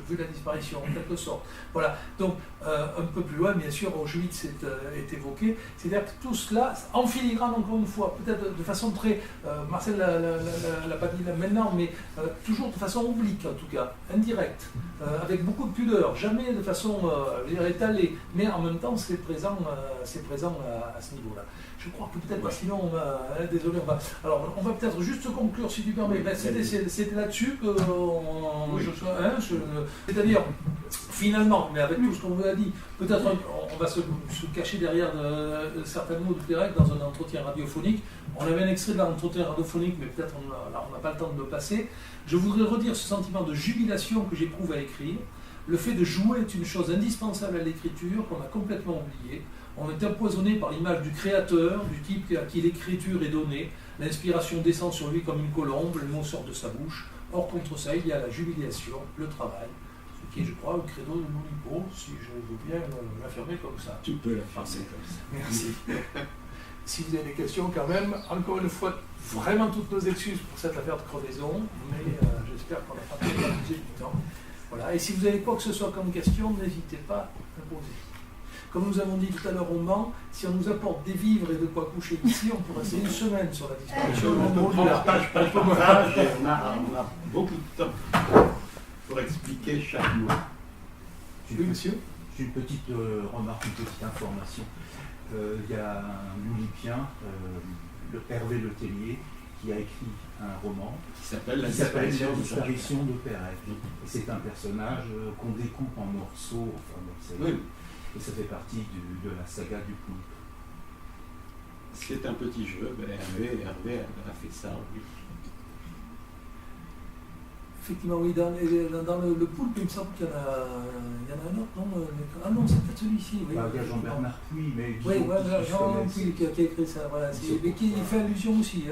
vu la disparition en quelque sorte. Voilà, donc un peu plus loin, bien sûr, Auschwitz est évoqué. C'est-à-dire que tout cela, en filigrane encore une fois, peut-être de façon très, Marcel l'a pas dit là maintenant, mais toujours de façon oblique en tout cas, indirecte, avec beaucoup de pudeur, jamais de façon étalée, mais en même temps c'est présent à ce niveau-là. Je crois que peut-être, sinon, désolé, alors on va peut-être juste conclure si tu permets. Ben, c'était là-dessus que c'est-à-dire, finalement, mais avec tout ce qu'on vous a dit, peut-être on va se cacher derrière certains mots de Pérec dans un entretien radiophonique. On avait un extrait de l'entretien radiophonique, mais peut-être on n'a pas le temps de le passer. Je voudrais redire ce sentiment de jubilation que j'éprouve à écrire. Le fait de jouer est une chose indispensable à l'écriture qu'on a complètement oubliée. On est empoisonné par l'image du créateur, du type à qui l'écriture est donnée. L'inspiration descend sur lui comme une colombe, le mot sort de sa bouche. Or, contre ça, il y a la jubilation, le travail, ce qui est, je crois, le credo de l'Oulipo, si je veux bien l'affirmer comme ça. Tu peux l'affirmer comme ça. Merci. Si vous avez des questions, quand même, encore une fois, vraiment toutes nos excuses pour cette affaire de crevaison, mais j'espère qu'on n'a pas abusé du temps. Voilà. Et si vous avez quoi que ce soit comme question, n'hésitez pas à poser. Comme nous avons dit tout à l'heure au Mans, si on nous apporte des vivres et de quoi coucher ici, on pourrait rester une semaine sur la disparition. On a beaucoup de temps pour expliquer chaque mot. Oui, monsieur. J'ai une petite remarque, une petite information. Il y a un Olympien, Hervé Le Tellier, qui a écrit un roman qui s'appelle La disparition de Pérec. Et c'est un personnage qu'on découpe en morceaux, oui. Et ça fait partie de la saga du Poulpe. C'est un petit jeu, Hervé a fait ça, oui. Effectivement, oui, dans le poulpe, il me semble qu'il y en a un autre, non ah non, c'est peut-être celui-ci. Oui, il y a Jean-Bernard Puy, mais oui, voilà, Jean Puy qui a écrit ça, voilà, mais qui fait allusion aussi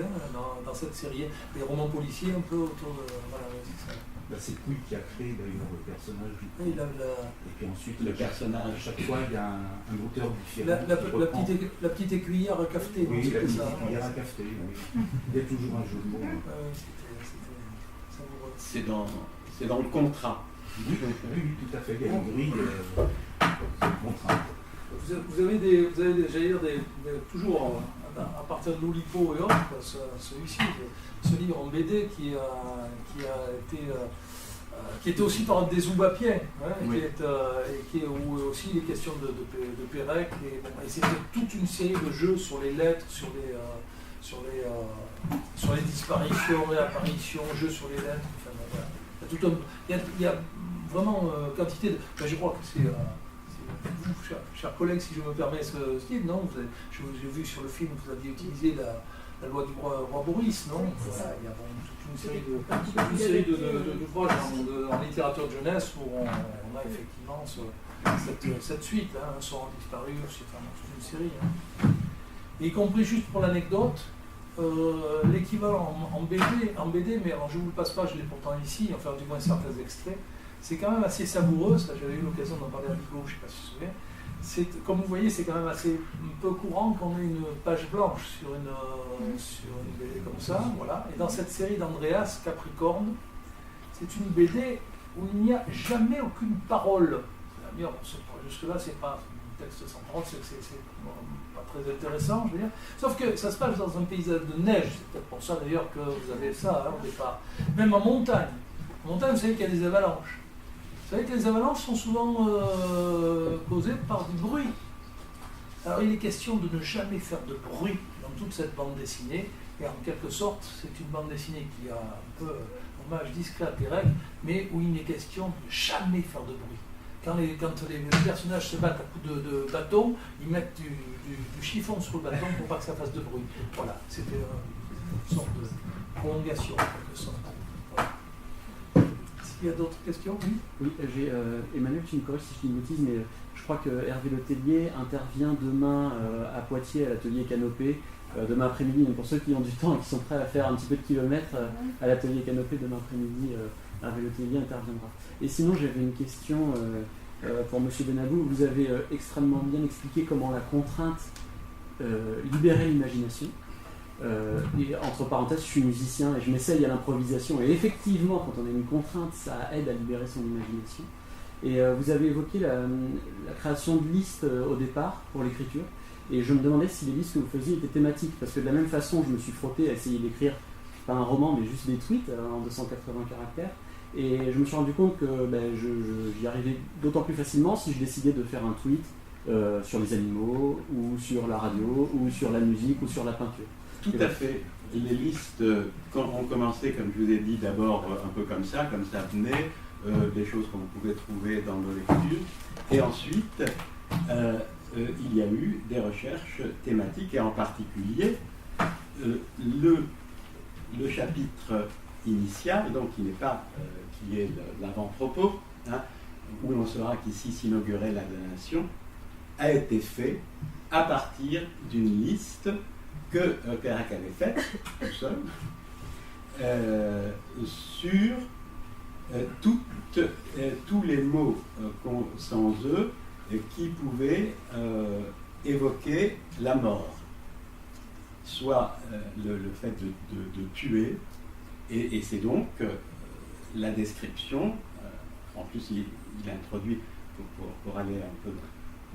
dans cette série, des romans policiers un peu autour de. Voilà, c'est ça. C'est Puy qui a créé d'ailleurs le personnage du coup. Oui, Et puis ensuite, le personnage. À chaque fois, il y a un auteur différent. La petite écuyère cafetée, oui, c'est la petite ça. écuyère à cafeté, oui. Il y a toujours un jeu de mots. C'était savoureux. C'est dans le contrat. Oui, tout à fait. Il y a une grille contrainte. Vous avez j'allais dire, toujours à partir de l'Oulipo et autres, celui-ci, ce livre en BD qui était aussi par des Zoubapiens, oui. où aussi les questions de Pérec, et c'était toute une série de jeux sur les lettres, sur les disparitions, réapparitions, jeux sur les lettres. Enfin, il y a vraiment quantité de. Je crois que c'est vous, chers collègues, si je me permets ce style, non j'ai vu sur le film, vous aviez utilisé la loi du roi Boris, non voilà, il y a toute une série d'ouvrages en littérature de jeunesse où on a effectivement cette suite, un sort disparu, c'est toute une série. Et y compris, juste pour l'anecdote, l'équivalent en BD, mais alors je ne vous le passe pas, je l'ai pourtant ici, enfin du moins certains extraits, c'est quand même assez savoureux, ça j'avais eu l'occasion d'en parler à Nico, je ne sais pas si vous vous souvenez. Comme vous voyez, c'est quand même assez peu courant qu'on ait une page blanche sur une BD comme ça, voilà. Et dans cette série d'Andreas, Capricorne, c'est une BD où il n'y a jamais aucune parole. Jusque-là, c'est pas un texte sans parole, c'est pas très intéressant, je veux dire. Sauf que ça se passe dans un paysage de neige, c'est peut-être pour ça d'ailleurs que vous avez ça au départ. Même en montagne. En montagne, vous savez qu'il y a des avalanches. Vous savez que les avalanches sont souvent causées par du bruit. Alors il est question de ne jamais faire de bruit dans toute cette bande dessinée, et en quelque sorte c'est une bande dessinée qui a un peu hommage discret à Pérec, mais où il n'est question de jamais faire de bruit. Quand les personnages se battent à coups de bâton, ils mettent du chiffon sur le bâton pour pas que ça fasse de bruit. Voilà, c'était une sorte de prolongation en quelque sorte. Il y a d'autres questions? Oui, Emmanuel, tu me corriges si je dis une bêtise, mais je crois que Hervé Letellier intervient demain à Poitiers, à l'atelier Canopé, demain après-midi. Donc pour ceux qui ont du temps et qui sont prêts à faire un petit peu de kilomètres à l'atelier Canopé, demain après-midi, Hervé Letellier interviendra. Et sinon, j'avais une question pour M. Benabou. Vous avez extrêmement bien expliqué comment la contrainte libérait l'imagination. Et entre parenthèses, je suis musicien et je m'essaye à l'improvisation, et effectivement quand on a une contrainte, ça aide à libérer son imagination. Et vous avez évoqué la création de listes au départ pour l'écriture, et je me demandais si les listes que vous faisiez étaient thématiques, parce que de la même façon je me suis frotté à essayer d'écrire pas un roman mais juste des tweets en 280 caractères, et je me suis rendu compte que j'y arrivais d'autant plus facilement si je décidais de faire un tweet sur les animaux, ou sur la radio, ou sur la musique, ou sur la peinture. Tout à fait. Les listes ont commencé, comme je vous ai dit, d'abord un peu comme ça venait, des choses qu'on pouvait trouver dans nos lectures. Et ensuite, il y a eu des recherches thématiques, et en particulier le chapitre initial, donc qui n'est pas, qui est l'avant-propos, où l'on saura qu'ici s'inaugurait la donation, a été fait à partir d'une liste que Pérec avait faite, tout seul, sur tous les mots sans eux qui pouvaient évoquer la mort, soit le fait de tuer, et c'est donc la description, en plus il introduit, pour aller un peu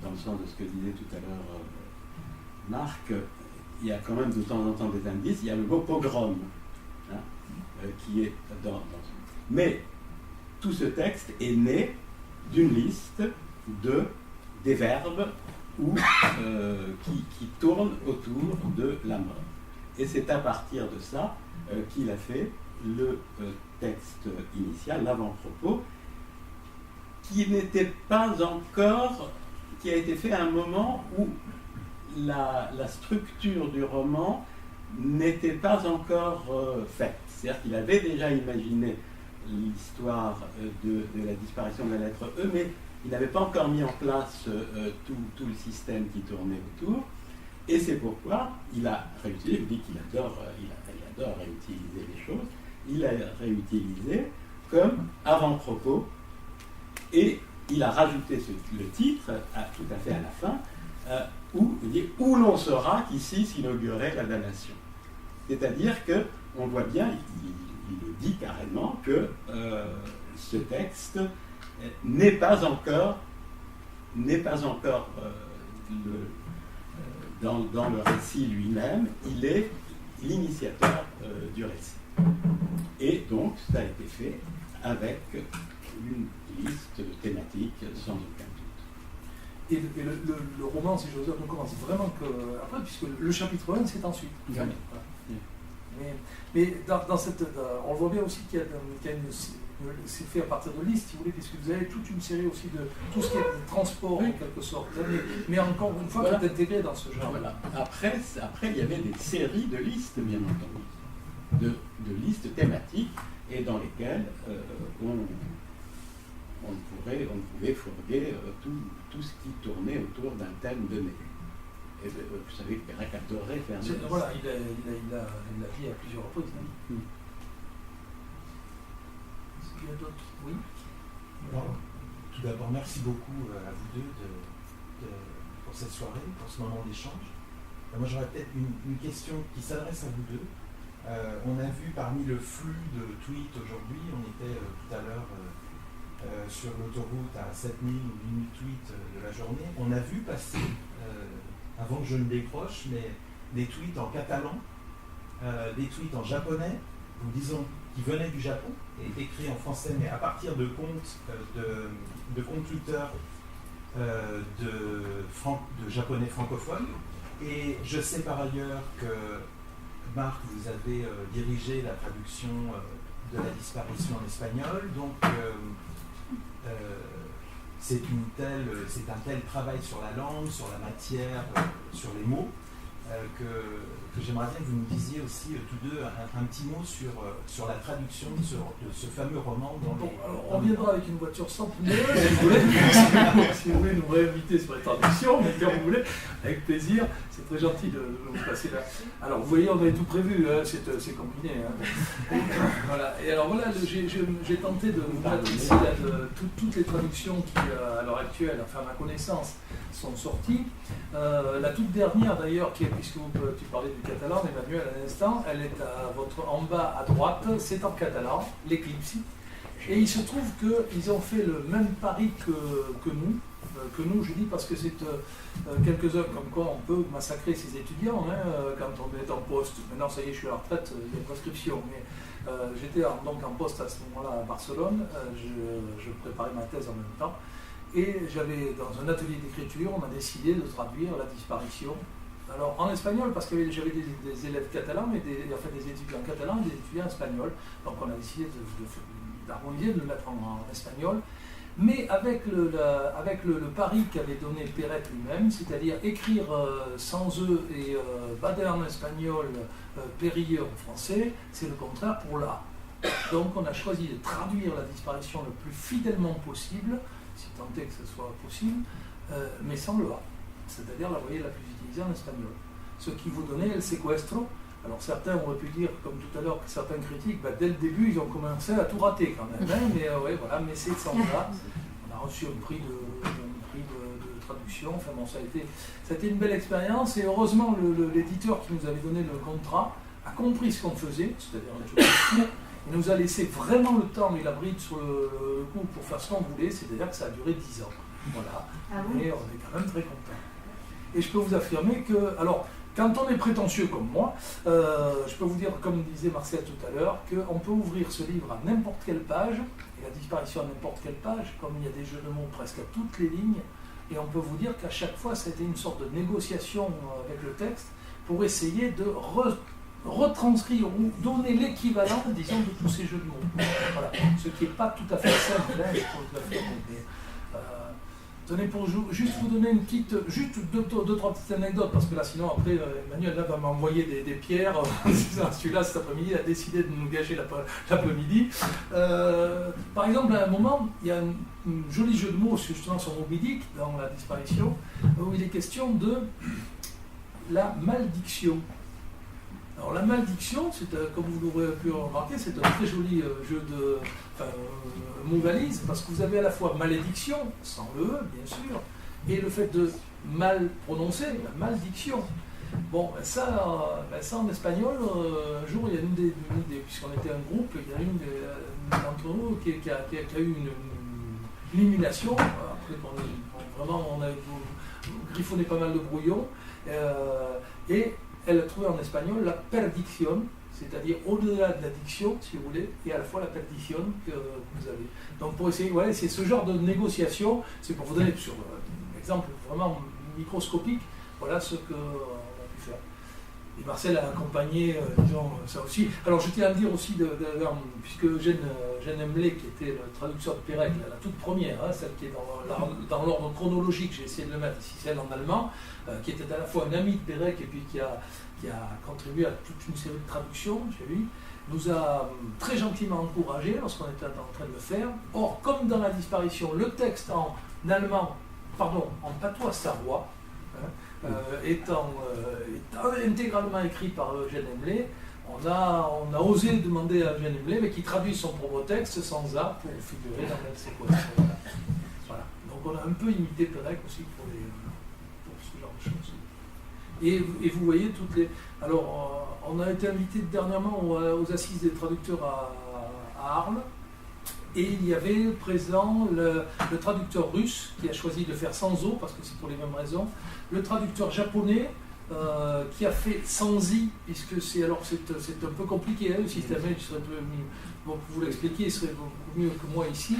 dans le sens de ce que disait tout à l'heure Marc, il y a quand même de temps en temps des indices. Il y a le mot pogrom, qui est dans. Mais tout ce texte est né d'une liste des verbes qui tournent autour de la mort. Et c'est à partir de ça qu'il a fait le texte initial, l'avant-propos, qui n'était pas encore, qui a été fait à un moment où la structure du roman n'était pas encore faite. C'est-à-dire qu'il avait déjà imaginé l'histoire de la disparition de la lettre E, mais il n'avait pas encore mis en place tout le système qui tournait autour. Et c'est pourquoi il a réutilisé, il dit qu'il adore réutiliser les choses, il a réutilisé comme avant-propos, et il a rajouté le titre, tout à fait à la fin, où il dit « Où l'on saura qu'ici s'inaugurait la damnation ». C'est-à-dire qu'on voit bien, il le dit carrément, que ce texte n'est pas encore dans le récit lui-même, il est l'initiateur du récit. Et donc, ça a été fait avec une liste thématique sans aucun doute. Et le roman, si j'ose dire, ne commence vraiment que après, puisque le chapitre 1, c'est ensuite. Oui. Voilà. Mais dans cette, on voit bien aussi qu'il y a c'est fait à partir de listes, si vous voulez, puisque vous avez toute une série aussi de tout ce qui est transport, en quelque sorte. Mais encore une fois, Voilà. tout intégré dans ce genre. Voilà. Après, il y avait des séries de listes, bien entendu, de listes thématiques, et dans lesquelles on pouvait fourguer tout ce qui tournait autour d'un thème donné. Et vous savez que Pérec adorait faire des listes. Voilà, il l'a dit à plusieurs reprises. Hein. Est-ce qu'il y a d'autres? Oui. Alors, tout d'abord, merci beaucoup à vous deux pour cette soirée, pour ce moment d'échange. Moi, j'aurais peut-être une question qui s'adresse à vous deux. On a vu parmi le flux de tweets aujourd'hui, on était tout à l'heure sur l'autoroute à 7000 ou 8000 tweets de la journée. On a vu passer, avant que je ne décroche, mais des tweets en catalan, des tweets en japonais, ou disons qui venaient du Japon, et écrits en français, mais à partir de comptes de comptes Twitter de japonais francophones. Et je sais par ailleurs que Marc, vous avez dirigé la traduction de la disparition en espagnol, donc c'est un tel travail sur la langue, sur la matière, sur les mots, que j'aimerais bien que vous nous disiez aussi tous deux un petit mot sur la traduction de ce fameux roman. On viendra avec une voiture sans pneus, si vous voulez nous réinviter sur les traductions, mais quand vous voulez, avec plaisir, c'est très gentil de nous passer là. Alors vous voyez, on avait tout prévu, hein, c'est combiné. Hein. Voilà. Et alors voilà, j'ai tenté de vous mettre ici toutes les traductions qui, à l'heure actuelle, enfin à ma connaissance, sont sorties. La toute dernière d'ailleurs, puisque tu parlais du catalan, Emmanuel, à l'instant, elle est en bas à droite, c'est en catalan, l'Eclipse. Et il se trouve qu'ils ont fait le même pari que nous, je dis parce que c'est quelques heures comme quoi on peut massacrer ses étudiants quand on est en poste. Maintenant, ça y est, je suis à la retraite, il y a une prescription. Mais j'étais donc en poste à ce moment-là à Barcelone, je préparais ma thèse en même temps. Et j'avais, dans un atelier d'écriture, on a décidé de traduire La disparition. Alors en espagnol, parce que j'avais des élèves catalans, des étudiants catalans et des étudiants espagnols. Donc on a décidé d'harmoniser, de le mettre en espagnol. Mais avec le pari qu'avait donné Perret lui-même, c'est-à-dire écrire sans E et bader en espagnol, périller en français, c'est le contraire pour l'A. Donc on a choisi de traduire La disparition le plus fidèlement possible, si tant est que ce soit possible, mais sans le A, c'est-à-dire la voyelle la plus utilisée en espagnol. Ce qui vous donnait El Secuestro. Alors certains auraient pu dire, comme tout à l'heure, que certains critiques, dès le début, ils ont commencé à tout rater quand même. Mais c'est sans A. On a reçu un prix de traduction. Enfin bon, ça a été une belle expérience. Et heureusement, l'éditeur qui nous avait donné le contrat a compris ce qu'on faisait, c'est-à-dire il nous a laissé vraiment le temps et la bride sur le coup pour faire ce qu'on voulait, c'est-à-dire que ça a duré 10 ans. Voilà. Ah oui. Et on est quand même très contents. Et je peux vous affirmer que, alors, quand on est prétentieux comme moi, je peux vous dire, comme disait Marcel tout à l'heure, qu'on peut ouvrir ce livre à n'importe quelle page, et La disparition à n'importe quelle page, comme il y a des jeux de mots presque à toutes les lignes, et on peut vous dire qu'à chaque fois, ça a été une sorte de négociation avec le texte pour essayer de retranscrire ou donner l'équivalent, disons, de tous ces jeux de mots. Voilà. Ce qui n'est pas tout à fait simple, je peux vous affirmer. Tenez, pour juste vous donner une petite, juste deux, trois petites anecdotes, parce que là, sinon, après, Emmanuel là, va m'envoyer des pierres en disant celui-là, cet après-midi, a décidé de nous gâcher l'après-midi. Par exemple, à un moment, il y a un joli jeu de mots justement sur Moby Dick, dans La disparition, où il est question de la malédiction. Alors, la malédiction, comme vous l'aurez pu remarquer, c'est un très joli jeu de mot-valise, parce que vous avez à la fois malédiction, sans le E, bien sûr, et le fait de mal prononcer, la maldiction. Bon, ça en espagnol, un jour, il y a puisqu'on était un groupe, il y a une d'entre nous qui a eu une élimination, après on a griffonné pas mal de brouillons, et elle a trouvé en espagnol la perdición, c'est-à-dire au-delà de l'addiction, si vous voulez, et à la fois la perdition que vous avez. Donc pour essayer, voilà, c'est ce genre de négociation, c'est pour vous donner sur un exemple vraiment microscopique, voilà ce qu'on a pu faire. Et Marcel a accompagné, disons, ça aussi. Alors je tiens à le dire aussi, puisque Eugène Emblé, qui était le traducteur de Pérec, la toute première, hein, celle qui est dans l'ordre chronologique, j'ai essayé de le mettre ici, celle en allemand, qui était à la fois un ami de Pérec et puis qui a contribué à toute une série de traductions chez lui, nous a très gentiment encouragés lorsqu'on était en train de le faire. Or, comme dans La disparition, le texte en patois sarrois, étant intégralement écrit par Eugène Emblé, on a osé demander à Eugène Emblé, mais qu'il traduise son propre texte sans A pour figurer dans la séquence. Voilà. Donc on a un peu imité Pérec aussi pour ce genre de choses. Et vous voyez toutes les... Alors, on a été invité dernièrement aux assises des traducteurs à Arles, et il y avait présent le traducteur russe qui a choisi de faire sans O, parce que c'est pour les mêmes raisons, le traducteur japonais qui a fait sans I, puisque c'est un peu compliqué, hein, le système, pour vous l'expliquer, il serait beaucoup mieux que moi ici.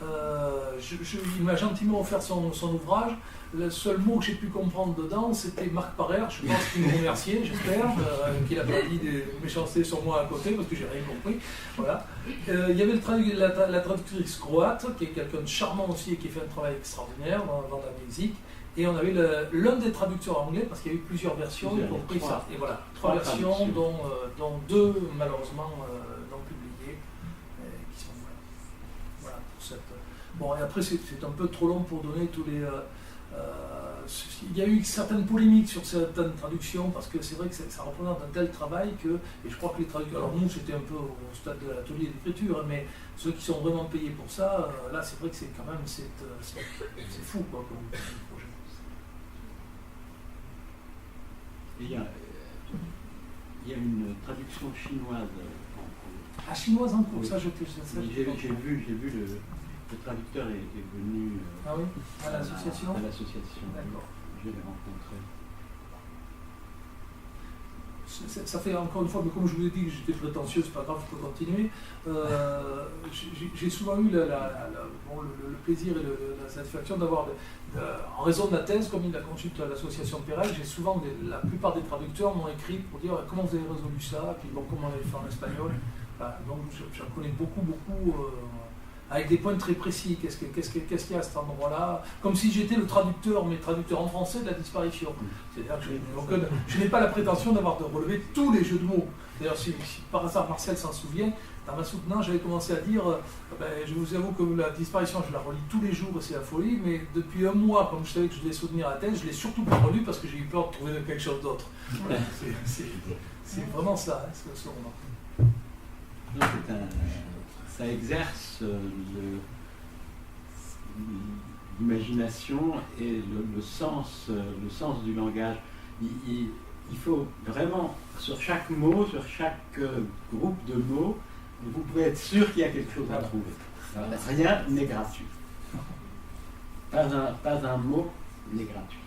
Il m'a gentiment offert son ouvrage. Le seul mot que j'ai pu comprendre dedans, c'était Marc Parer. Je pense qu'il me remerciait, j'espère, qu'il n'a pas dit des méchancetés sur moi à côté, parce que j'ai rien compris. Voilà. Il y avait la traductrice croate, qui est quelqu'un de charmant aussi et qui fait un travail extraordinaire dans la musique. Et on avait l'un des traducteurs anglais, parce qu'il y a eu plusieurs versions, y compris ça. Et voilà, trois versions, dont deux, malheureusement, non publiées, qui sont voilà pour cette... Bon, et après, c'est un peu trop long pour donner tous les... il y a eu certaines polémiques sur certaines traductions, parce que c'est vrai que ça représente un tel travail que... Et je crois que les traducteurs... Alors nous, c'était un peu au stade de l'atelier d'écriture, mais ceux qui sont vraiment payés pour ça, là, c'est vrai que c'est quand même... C'est fou, quoi, comme projet. Et il y a une traduction chinoise en cours. Ah, chinoise en cours, oui. Ça, j'ai vu le traducteur est venu ah oui, à l'association. D'accord. Je l'ai rencontré. Ça fait encore une fois, mais comme je vous ai dit que j'étais prétentieux, c'est pas grave, je peux continuer. J'ai souvent eu le plaisir et la satisfaction d'avoir, en raison de la thèse, comme il la consulte à l'association Pérec, j'ai souvent, la plupart des traducteurs m'ont écrit pour dire comment vous avez résolu ça, puis bon, comment on l'avait fait en espagnol. Enfin, donc j'en connais beaucoup, avec des points très précis. Qu'est-ce qu'il y a à cet endroit-là? Comme si j'étais le traducteur, mais traducteur en français de La disparition. C'est-à-dire que je n'ai pas la prétention d'avoir de relever tous les jeux de mots. D'ailleurs, si par hasard Marcel s'en souvient, dans ma soutenance, j'avais commencé à dire je vous avoue que La disparition, je la relis tous les jours, c'est la folie, mais depuis un mois, comme je savais que je devais soutenir la thèse, je ne l'ai surtout pas relu parce que j'ai eu peur de trouver quelque chose d'autre. C'est vraiment ça, ce roman. Ça exerce l'imagination et le sens du langage. Il faut vraiment, sur chaque mot, sur chaque groupe de mots, vous pouvez être sûr qu'il y a quelque chose à trouver. Alors, rien n'est gratuit. Pas un mot n'est gratuit.